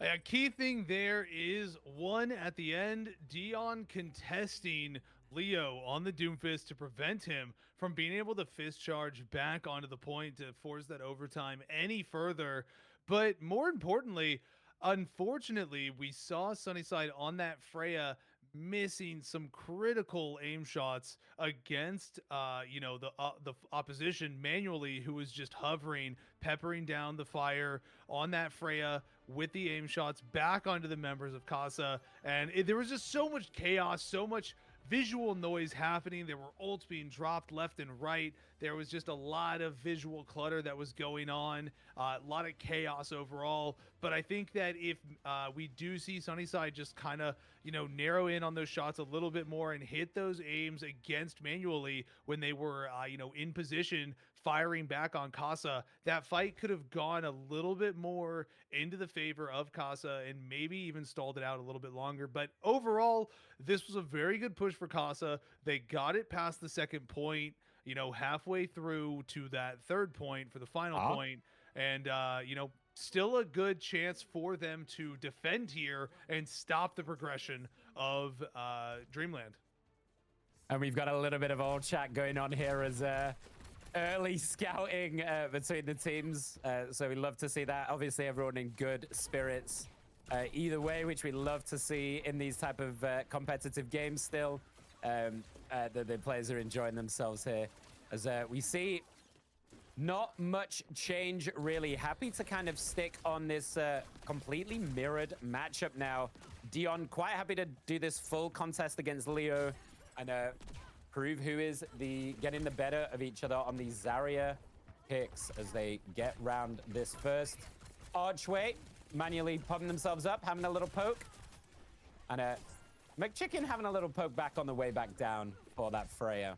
A key thing there is one at the end, Dion contesting Leo on the Doomfist to prevent him from being able to fist charge back onto the point to force that overtime any further. But more importantly, unfortunately, we saw Sunnyside on that Freya missing some critical aim shots against the opposition Manually, who was just hovering, peppering down the fire on that Freya with the aim shots back onto the members of Kasa. And there was just so much chaos, so much visual noise happening. There were ults being dropped left and right. There was just a lot of visual clutter that was going on, a lot of chaos overall. But I think that if we do see Sunnyside just kind of, narrow in on those shots a little bit more and hit those aims against Manually when they were, in position, firing back on Kasa, that fight could have gone a little bit more into the favor of Kasa and maybe even stalled it out a little bit longer. But overall, this was a very good push for Kasa. They got it past the second point, halfway through to that third point for the final point. And, still a good chance for them to defend here and stop the progression of Dreamland. And we've got a little bit of old chat going on here as early scouting between the teams. So we love to see that. Obviously, everyone in good spirits either way, which we love to see in these type of competitive games still. The players are enjoying themselves here. As we see not much change, really. Happy to kind of stick on this completely mirrored matchup now. Dion quite happy to do this full contest against Leo. And prove who is getting the better of each other on these Zarya picks as they get round this first archway, manually pumping themselves up, having a little poke. And McChicken having a little poke back on the way back down for that Freya.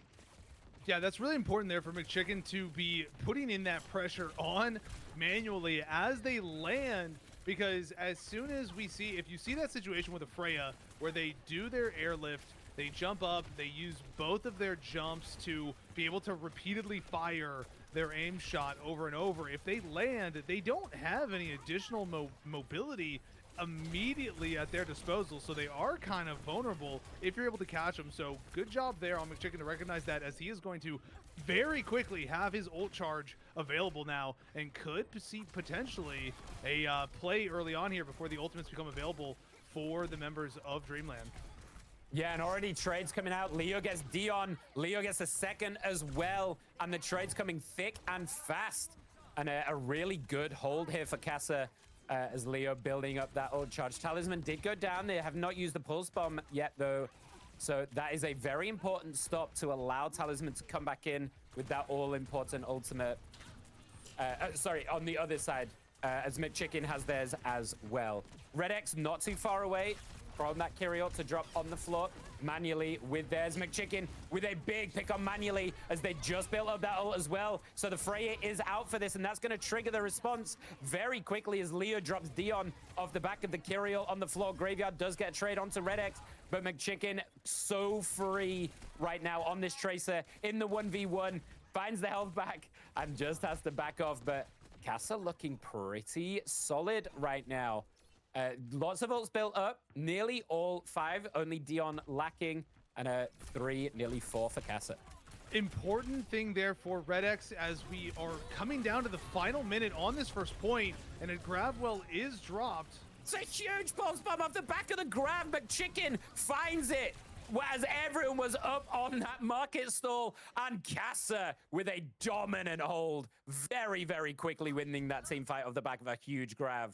Yeah, that's really important there for McChicken to be putting in that pressure on manually as they land, because as soon as we see, if you see that situation with a Freya where they do their airlift, they jump up, they use both of their jumps to be able to repeatedly fire their aim shot over and over. If they land, they don't have any additional mobility immediately at their disposal, so they are kind of vulnerable if you're able to catch them. So good job there on McChicken to recognize that, as he is going to very quickly have his ult charge available now and could see potentially a play early on here before the ultimates become available for the members of Dreamland. Yeah, and already trades coming out. Leo gets Dion. Leo gets a second as well. And the trade's coming thick and fast. And a really good hold here for Kasa as Leo building up that ult charge. Talisman did go down. They have not used the pulse bomb yet, though. So that is a very important stop to allow Talisman to come back in with that all-important ultimate. Sorry, on the other side, as McChicken has theirs as well. Red X not too far away from that Kyriot to drop on the floor manually with theirs. McChicken with a big pick on manually as they just built up that ult as well. So the Freya is out for this, and that's going to trigger the response very quickly as Leo drops Dion off the back of the Kyriot on the floor. Graveyard does get a trade onto Red X, but McChicken so free right now on this Tracer in the 1v1, finds the health back and just has to back off. But Kasa looking pretty solid right now. Lots of ults built up, nearly all 5, only Dion lacking, and 3, nearly 4 for Kasa. Important thing there for Red X as we are coming down to the final minute on this first point, and a Gravwell is dropped. It's a huge pulse bomb off the back of the grab, but Chicken finds it as everyone was up on that market stall, and Kasa with a dominant hold, very, very quickly winning that team fight off the back of a huge grab.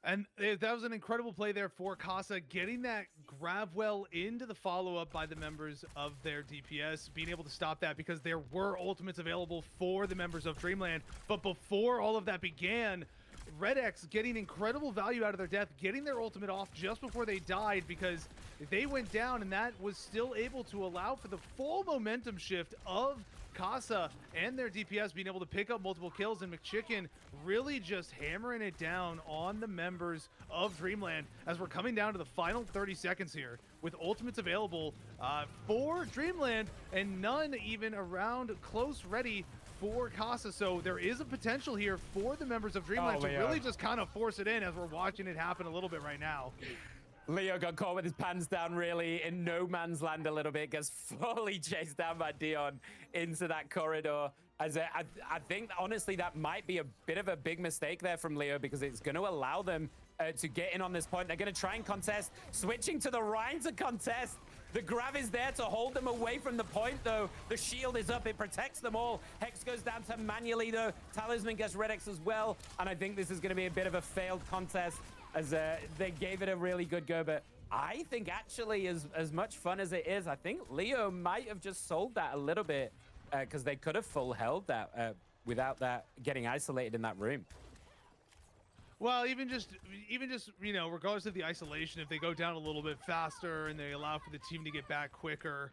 And that was an incredible play there for Kasa, getting that Gravwell into the follow-up by the members of their DPS, being able to stop that because there were ultimates available for the members of Dreamland. But before all of that began, Red X getting incredible value out of their death, getting their ultimate off just before they died because they went down, and that was still able to allow for the full momentum shift of Kasa and their DPS being able to pick up multiple kills, and McChicken really just hammering it down on the members of Dreamland as we're coming down to the final 30 seconds here with ultimates available for Dreamland and none even around close ready for Kasa. So there is a potential here for the members of Dreamland to really just kind of force it in as we're watching it happen a little bit right now. Leo got caught with his pants down, really, in no man's land a little bit. Gets fully chased down by Dion into that corridor. As I think, honestly, that might be a bit of a big mistake there from Leo because it's going to allow them to get in on this point. They're going to try and contest, switching to the Rhine to contest. The Grav is there to hold them away from the point, though. The shield is up. It protects them all. Hex goes down to manually, though. Talisman gets Red X as well. And I think this is going to be a bit of a failed contest as they gave it a really good go. But I think actually as much fun as it is, I think Leo might have just sold that a little bit because they could have full held that without that getting isolated in that room. Well, even just, you know, regardless of the isolation, if they go down a little bit faster and they allow for the team to get back quicker,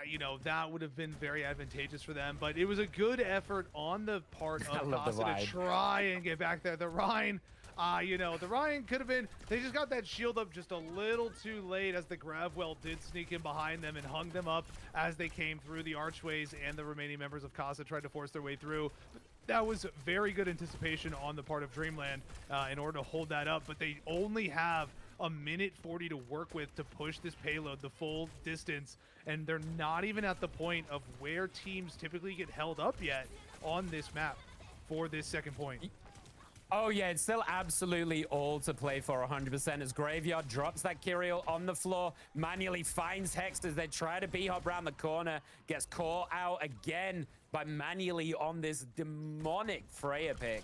you know, that would have been very advantageous for them. But it was a good effort on the part of Kasa to try and get back there. The Rhine, you know, the Rhine could have been, they just got that shield up just a little too late as the Gravwell did sneak in behind them and hung them up as they came through the archways, and the remaining members of Kasa tried to force their way through. That was very good anticipation on the part of Dreamland in order to hold that up, but they only have a minute 40 to work with to push this payload the full distance, and they're not even at the point of where teams typically get held up yet on this map for this second point. Oh yeah, it's still absolutely all to play for 100% as Graveyard drops that Kyriel on the floor, manually finds Hex as they try to b-hop around the corner, gets caught out again by manually on this demonic Freya pick.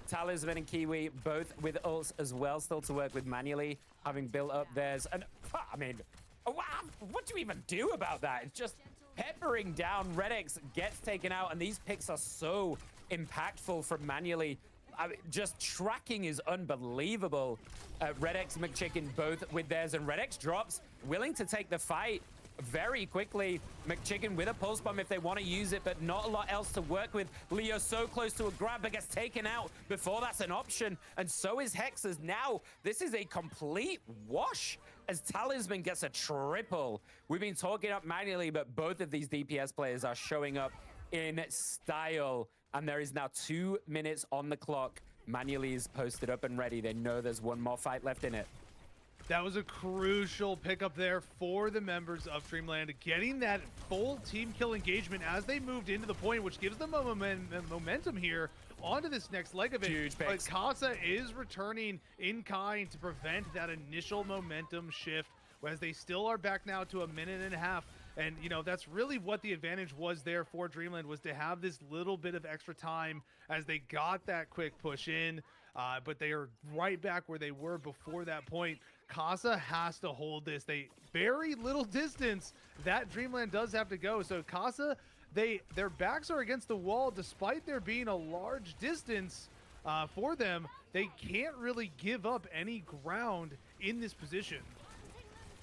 Talisman and Kiwi both with ults as well, still to work with manually, having built up theirs. And I mean, what do you even do about that? It's just peppering down. Redx gets taken out, and these picks are so impactful from manually. I mean, just tracking is unbelievable. Redx, McChicken both with theirs, and Redx drops, willing to take the fight very quickly. McChicken with a pulse bomb if they want to use it, but not a lot else to work with. Leo so close to a grab, but gets taken out before that's an option, and so is Hexers. Now, this is a complete wash as Talisman gets a triple. We've been talking up manually, but both of these DPS players are showing up in style, and there is now 2 minutes on the clock. Manually is posted up and ready. They know there's one more fight left in it. That was a crucial pickup there for the members of Dreamland, getting that full team kill engagement as they moved into the point, which gives them a momentum here onto this next leg of it. Huge picks. But Kasa is returning in kind to prevent that initial momentum shift, as they still are back now to a minute and a half. And, you know, that's really what the advantage was there for Dreamland, was to have this little bit of extra time as they got that quick push in. But they are right back where they were before that point. Kasa has to hold this. They very little distance that Dreamland does have to go. So Kasa, their backs are against the wall, despite there being a large distance for them. They can't really give up any ground in this position.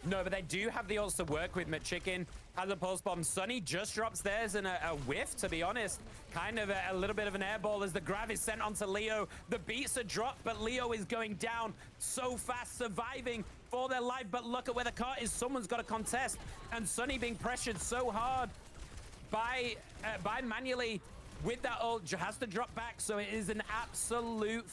No, but they do have the ults to work with. McChicken has a pulse bomb. Sunny just drops theirs in a whiff, to be honest. Kind of a little bit of an airball as the grab is sent onto Leo. The beats are dropped, but Leo is going down so fast, surviving for their life. But look at where the cart is. Someone's got to contest. And Sunny being pressured so hard by manually. With that ult, has to drop back, so it is an absolute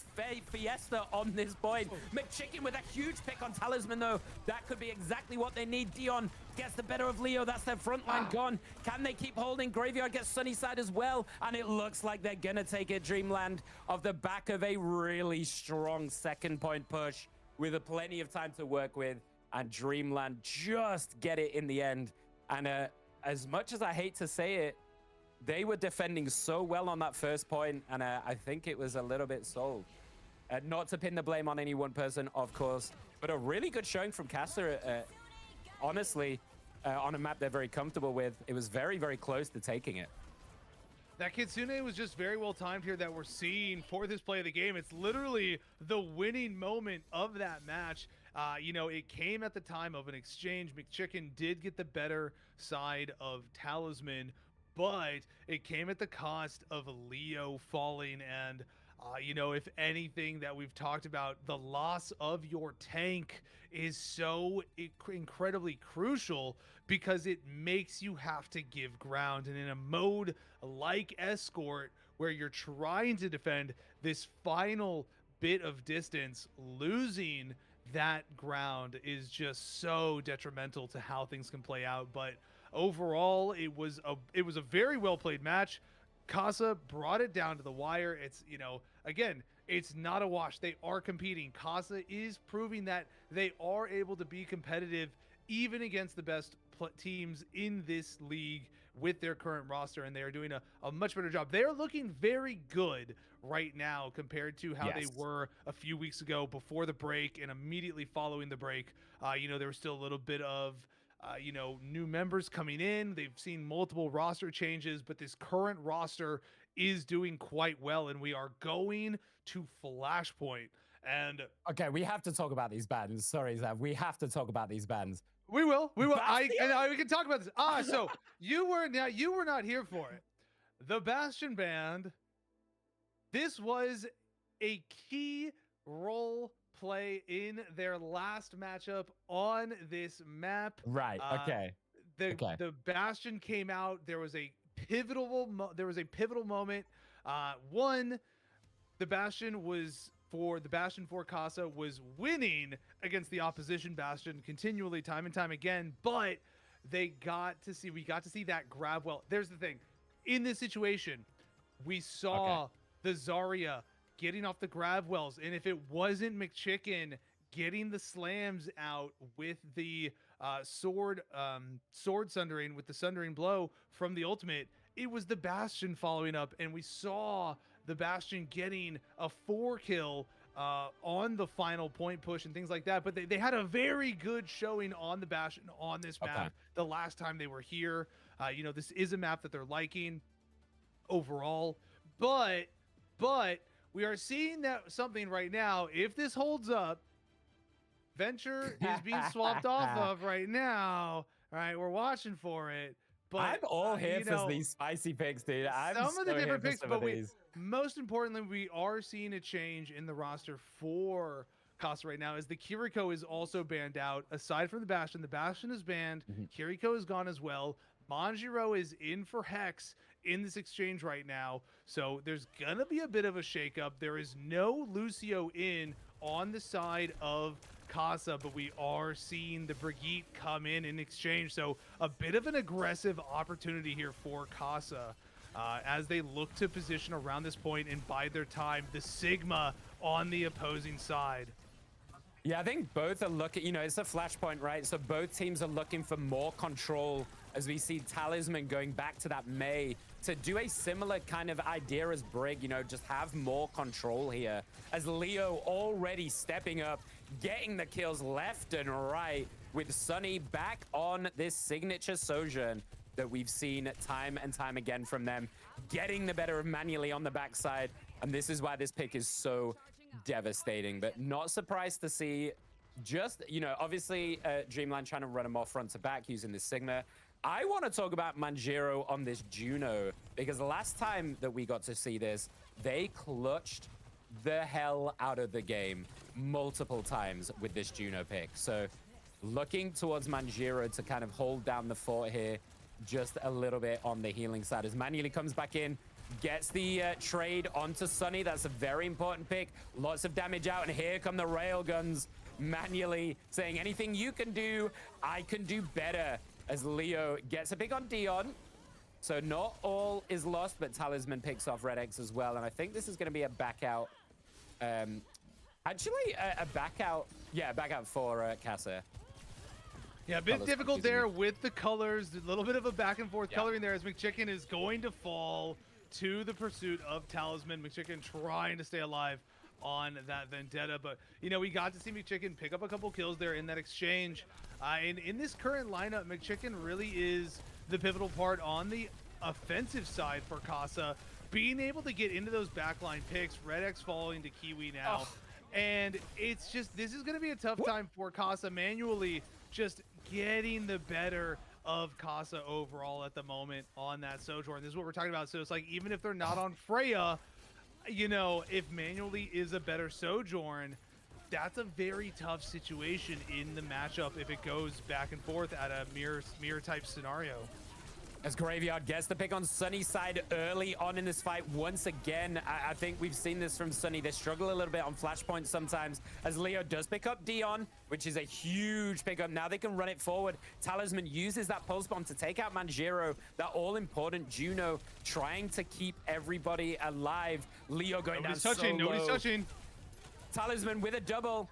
fiesta on this point. McChicken with a huge pick on Talisman, though. That could be exactly what they need. Dion gets the better of Leo. That's their front line gone. Can they keep holding? Graveyard gets Sunnyside as well, and it looks like they're gonna take it, Dreamland, off the back of a really strong second point push with plenty of time to work with, and Dreamland just get it in the end. And as much as I hate to say it, they were defending so well on that first point, and I think it was a little bit sold. Not to pin the blame on any one person, of course, but a really good showing from Kasa. Honestly, on a map they're very comfortable with. It was very, very close to taking it. That Kitsune was just very well timed here that we're seeing for this play of the game. It's literally the winning moment of that match. You know, it came at the time of an exchange. McChicken did get the better side of Talisman, but it came at the cost of Leo falling. And, you know, if anything that we've talked about, the loss of your tank is so incredibly crucial because it makes you have to give ground. And in a mode like Escort, where you're trying to defend this final bit of distance, losing that ground is just so detrimental to how things can play out. But overall, it was a very well played match. Kasa brought it down to the wire. It's, you know, again, it's not a wash. They are competing. Kasa is proving that they are able to be competitive even against the best teams in this league with their current roster, and they are doing a much better job. They're looking very good right now compared to how they were a few weeks ago before the break and immediately following the break. You know, there was still a little bit of you know, new members coming in. They've seen multiple roster changes, but this current roster is doing quite well, and we are going to Flashpoint. And okay, we have to talk about these bans. Sorry, Zav, we have to talk about these bans. We will. We can talk about this. So you were not here for it. The Bastion band. This was a key role play in their last matchup on this map. Right. Okay. The Bastion came out. There was a pivotal moment. One, the Bastion for Kasa was winning against the opposition Bastion continually, time and time again, but we got to see that grab well. There's the thing. In this situation, we saw the Zarya getting off the grab wells, and if it wasn't McChicken getting the slams out with the sword sundering, with the sundering blow from the ultimate, it was the Bastion following up, and we saw the Bastion getting a 4-kill on the final point push and things like that. But they had a very good showing on the Bastion on this map the last time they were here. You know, this is a map that they're liking overall, but we are seeing that something right now. If this holds up, Venture is being swapped off of right now. All right, we're watching for it. But I'm all here you for know, these spicy picks, dude. I'm some of the so here different for picks, some but of these. most importantly, we are seeing a change in the roster for Kasa right now, as the Kiriko is also banned out. Aside from the Bastion is banned. Kiriko is gone as well. Manjiro is in for Hex in this exchange right now. So there's gonna be a bit of a shakeup. There is no Lucio in on the side of Kasa, but we are seeing the Brigitte come in exchange. So a bit of an aggressive opportunity here for Kasa as they look to position around this point and bide their time. The Sigma on the opposing side. Yeah, I think both are looking, you know, it's a flashpoint, right? So both teams are looking for more control as we see Talisman going back to that Mei to do a similar kind of idea as Brig, you know, just have more control here. As Leo already stepping up, getting the kills left and right with Sunny back on this signature Sojourn that we've seen time and time again from them, getting the better of Manually on the backside. And this is why this pick is so devastating, but not surprised to see just, you know, obviously Dreamland trying to run him off front to back using this Sigma. I want to talk about Manjiro on this Juno, because the last time that we got to see this, they clutched the hell out of the game multiple times with this Juno pick. So looking towards Manjiro to kind of hold down the fort here just a little bit on the healing side as Manually comes back in, gets the trade onto Sunny. That's a very important pick. Lots of damage out, and here come the railguns. Manually saying, anything you can do, I can do better, as Leo gets a pick on Dion. So not all is lost, but Talisman picks off Red X as well. And I think this is going to be a back out. Actually, a back out. Yeah, back out for Kasa. Yeah, a bit difficult there with the colors. A little bit of a back and forth coloring there as McChicken is going to fall to the pursuit of Talisman. McChicken trying to stay alive on that vendetta, but you know, we got to see McChicken pick up a couple kills there in that exchange. And in this current lineup, McChicken really is the pivotal part on the offensive side for Kasa, being able to get into those backline picks. Red X falling to Kiwi now. And it's just, this is going to be a tough time for Kasa. Manually just getting the better of Kasa overall at the moment on that Sojourn. This is what we're talking about. So it's like, even if they're not on Freya, you know, if Manually is a better Sojourn, that's a very tough situation in the matchup if it goes back and forth at a mirror type scenario. As Graveyard gets the pick on Sunny's side early on in this fight once again. I think we've seen this from Sunny. They struggle a little bit on flashpoints sometimes, as Leo does pick up Dion, which is a huge pickup. Now they can run it forward. Talisman uses that pulse bomb to take out Manjiro, that all-important Juno, trying to keep everybody alive. Leo going down so low. Nobody's touching. Talisman with a double.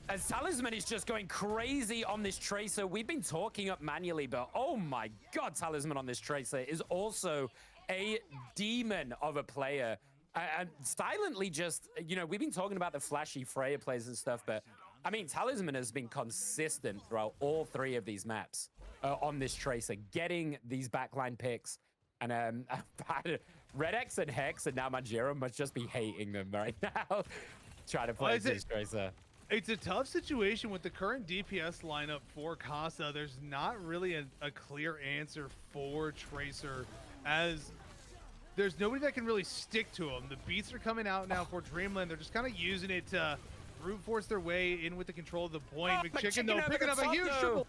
As Talisman is just going crazy on this Tracer. We've been talking up Manually, but oh my God, Talisman on this Tracer is also a demon of a player. And silently just, you know, we've been talking about the flashy Freya plays and stuff, but I mean, Talisman has been consistent throughout all three of these maps on this Tracer, getting these backline picks. And Red X and Hex and now Manjiro must just be hating them right now. Trying to play this Tracer. It's a tough situation with the current DPS lineup for Kasa. There's not really a clear answer for Tracer, as there's nobody that can really stick to him. The beats are coming out now for Dreamland. They're just kind of using it to brute force their way in with the control of the point. McChicken though picking up a huge triple.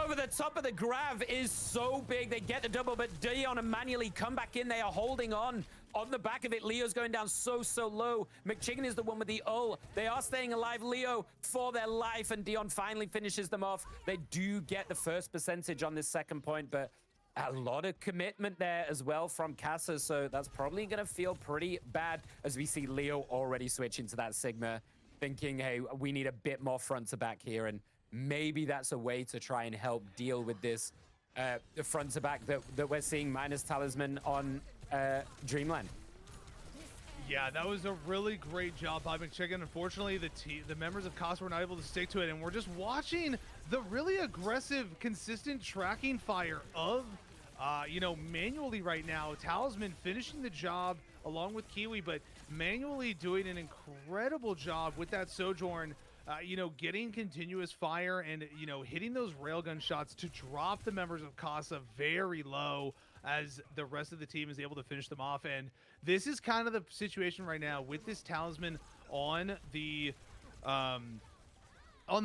Over the top of the Grav is so big. They get the double, but Dion and Manually come back in. They are holding on the back of it. Leo's going down so low. McChicken is the one with the ult. They are staying alive. Leo for their life, and Dion finally finishes them off. They do get the first percentage on this second point, but a lot of commitment there as well from Kasa, so that's probably going to feel pretty bad as we see Leo already switching to that Sigma, thinking, hey, we need a bit more front to back here, and maybe that's a way to try and help deal with this front to back that we're seeing minus Talisman on Dreamland. Yeah, that was a really great job by McChicken. Unfortunately, the members of Kasa were not able to stick to it, and we're just watching the really aggressive, consistent tracking fire of, manually right now. Talisman finishing the job along with Kiwi, but manually doing an incredible job with that Sojourn, getting continuous fire and, hitting those railgun shots to drop the members of Kasa very low as the rest of the team is able to finish them off. And this is kind of the situation right now with this Talisman on the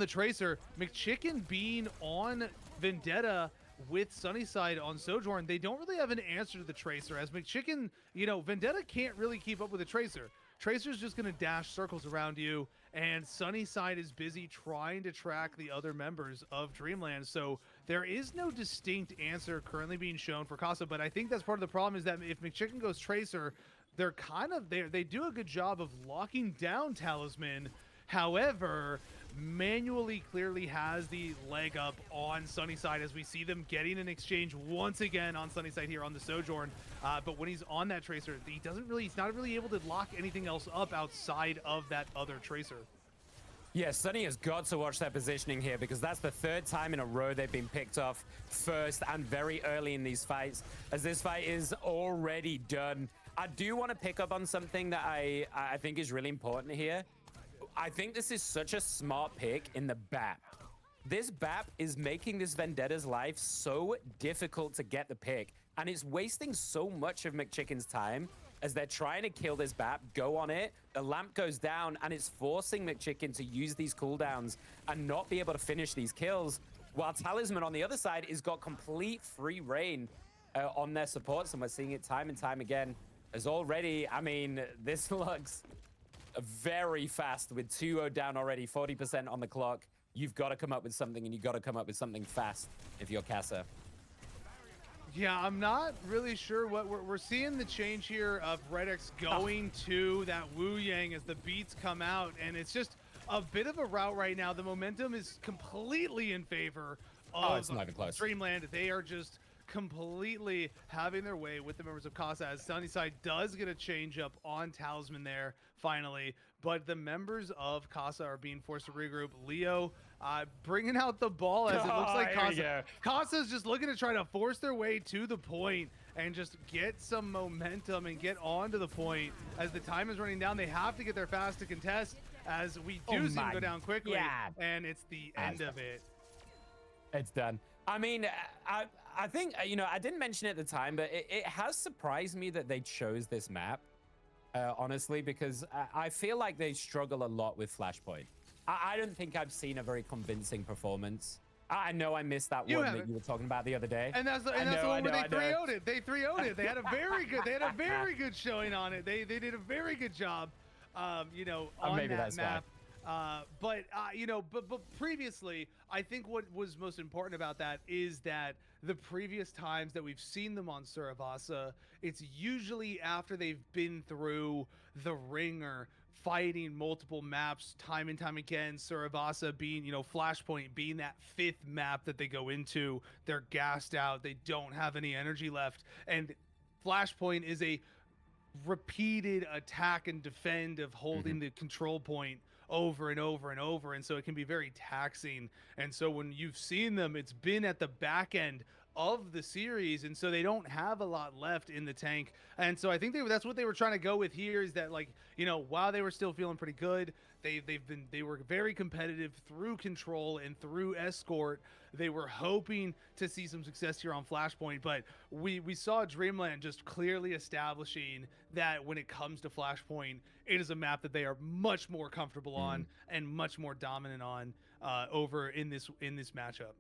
Tracer. McChicken being on Vendetta with Sunnyside on Sojourn, they don't really have an answer to the Tracer, as McChicken, Vendetta can't really keep up with the Tracer. Tracer's just going to dash circles around you, and Sunnyside is busy trying to track the other members of Dreamland. So there is no distinct answer currently being shown for Kasa, but I think that's part of the problem, is that if McChicken goes Tracer, they do a good job of locking down Talisman. However, manually clearly has the leg up on Sunnyside, as we see them getting an exchange once again on Sunnyside here on the Sojourn. But when he's on that Tracer, he's not really able to lock anything else up outside of that other Tracer. Yeah, Sunny has got to watch their positioning here, because that's the third time in a row they've been picked off first and very early in these fights, as this fight is already done. I do want to pick up on something that I think is really important here. I think this is such a smart pick in the BAP. This BAP is making this Vendetta's life so difficult to get the pick, and it's wasting so much of McChicken's time as they're trying to kill this BAP, go on it, the lamp goes down, and it's forcing McChicken to use these cooldowns and not be able to finish these kills, while Talisman on the other side has got complete free reign on their supports, and we're seeing it time and time again. As already, I mean, this looks very fast with 2-0 down already, 40% on the clock. You've got to come up with something, and you've got to come up with something fast if you're Kasa. Yeah, I'm not really sure what we're seeing. The change here of Redx going to that Wu Yang as the beats come out, and it's just a bit of a rout right now. The momentum is completely in favor of it's not even close. Dreamland. They are just completely having their way with the members of Kasa, as Sunnyside does get a change up on Talisman there finally, but the members of Kasa are being forced to regroup. Leo bringing out the ball, as it looks like Kasa's just looking to try to force their way to the point and just get some momentum and get on to the point. As the time is running down, they have to get there fast to contest, as we do see them go down quickly, and it's the end of it. It's done. I mean, I think, I didn't mention it at the time, but it has surprised me that they chose this map, honestly, because I feel like they struggle a lot with Flashpoint. I don't think I've seen a very convincing performance. I know I missed that one that you were talking about the other day. And that's the one where they 3-0'd it. They 3-0'd it. They had a very good showing on it. They did a very good job, on that map. But previously, I think what was most important about that is that the previous times that we've seen them on Suravasa, it's usually after they've been through the ringer, fighting multiple maps time and time again. Suravasa being, Flashpoint being that fifth map that they go into. They're gassed out. They don't have any energy left. And Flashpoint is a repeated attack and defend of holding the control point over and over and over, and so it can be very taxing. And so when you've seen them, it's been at the back end of the series, and so they don't have a lot left in the tank. And so I think that's what they were trying to go with here, is that, while they were still feeling pretty good, they were very competitive through control and through escort. They were hoping to see some success here on Flashpoint, but we saw Dreamland just clearly establishing that when it comes to Flashpoint, it is a map that they are much more comfortable on and much more dominant on over in this matchup.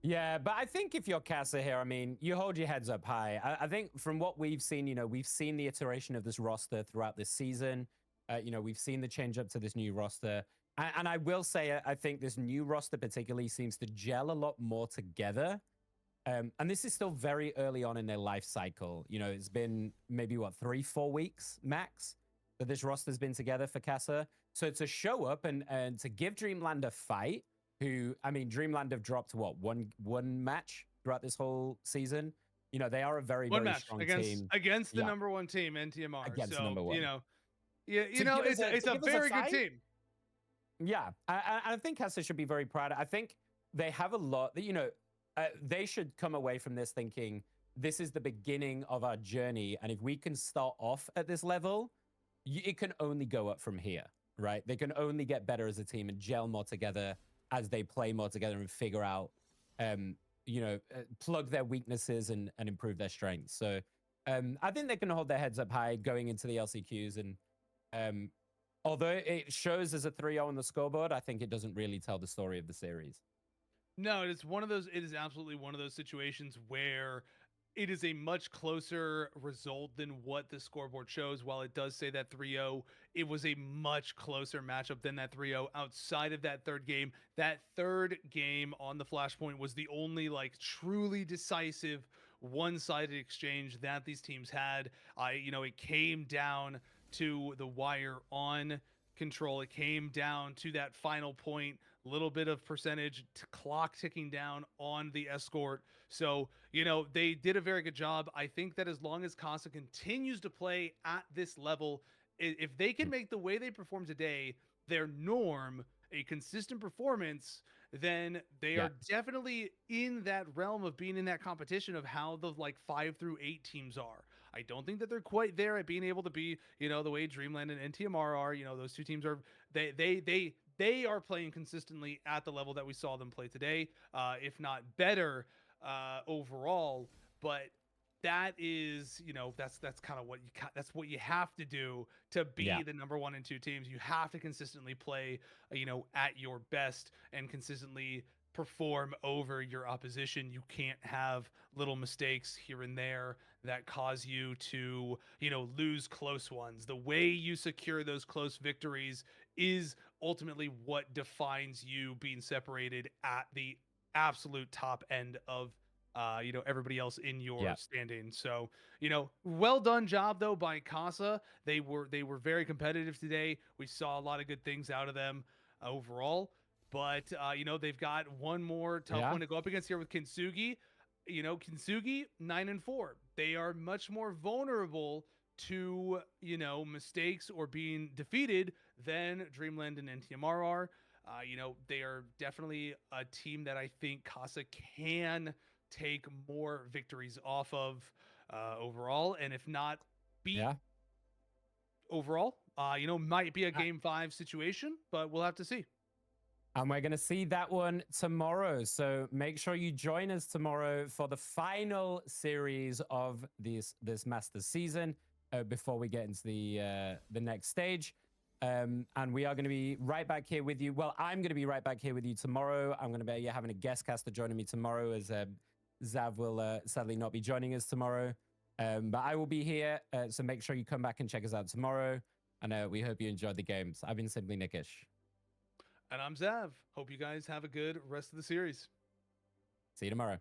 Yeah, but I think if you're Kasa here, I mean, you hold your heads up high. I think from what we've seen, we've seen the iteration of this roster throughout this season. We've seen the change up to this new roster. And I will say, I think this new roster particularly seems to gel a lot more together. And this is still very early on in their life cycle. It's been maybe, 3-4 weeks max that this roster's been together for Kasa. So to show up and to give Dreamland a fight, Dreamland have dropped, one match throughout this whole season? They are a very, very strong team. Against the number one team, NTMR. Against number one. It's a very good team. Yeah, I think Kasa should be very proud. I think they have a lot that, they should come away from this thinking this is the beginning of our journey. And if we can start off at this level, it can only go up from here, right? They can only get better as a team and gel more together as they play more together and figure out, plug their weaknesses and improve their strengths. So I think they can hold their heads up high going into the LCQs. And although it shows as a 3-0 on the scoreboard, I think it doesn't really tell the story of the series. No, it's one of those. It is absolutely one of those situations where it is a much closer result than what the scoreboard shows. While it does say that 3-0, it was a much closer matchup than that 3-0 outside of that third game. That third game on the Flashpoint was the only like truly decisive one-sided exchange that these teams had. It came down to the wire on control. It came down to that final point, little bit of percentage clock ticking down on the escort. So, they did a very good job. I think that as long as Kasa continues to play at this level, if they can make the way they perform today their norm, a consistent performance, then they are definitely in that realm of being in that competition of how the 5 through 8 teams are. I don't think that they're quite there at being able to be, the way Dreamland and NTMR are. Those two teams are they are playing consistently at the level that we saw them play today, if not better overall. But that is, that's kind of that's what you have to do to be the number 1 and 2 teams. You have to consistently play, at your best and consistently perform over your opposition. You can't have little mistakes here and there that cause you to, lose close ones. The way you secure those close victories is ultimately what defines you being separated at the absolute top end of everybody else in your standing. So, well done job though by Kasa. They were very competitive today. We saw a lot of good things out of them overall. But they've got one more tough one to go up against here with Kintsugi. Kintsugi 9-4. They are much more vulnerable to mistakes or being defeated than Dreamland and NTMR are. They are definitely a team that I think Kasa can take more victories off of overall, and if not beat overall, might be a game 5 situation, but we'll have to see. And we're going to see that one tomorrow. So make sure you join us tomorrow for the final series of this Masters season before we get into the next stage. And we are going to be right back here with you. Well, I'm going to be right back here with you tomorrow. I'm going to be having a guest caster joining me tomorrow, as Zav will sadly not be joining us tomorrow. But I will be here. So make sure you come back and check us out tomorrow. And we hope you enjoyed the games. I've been Simply Nickish. And I'm Zav. Hope you guys have a good rest of the series. See you tomorrow.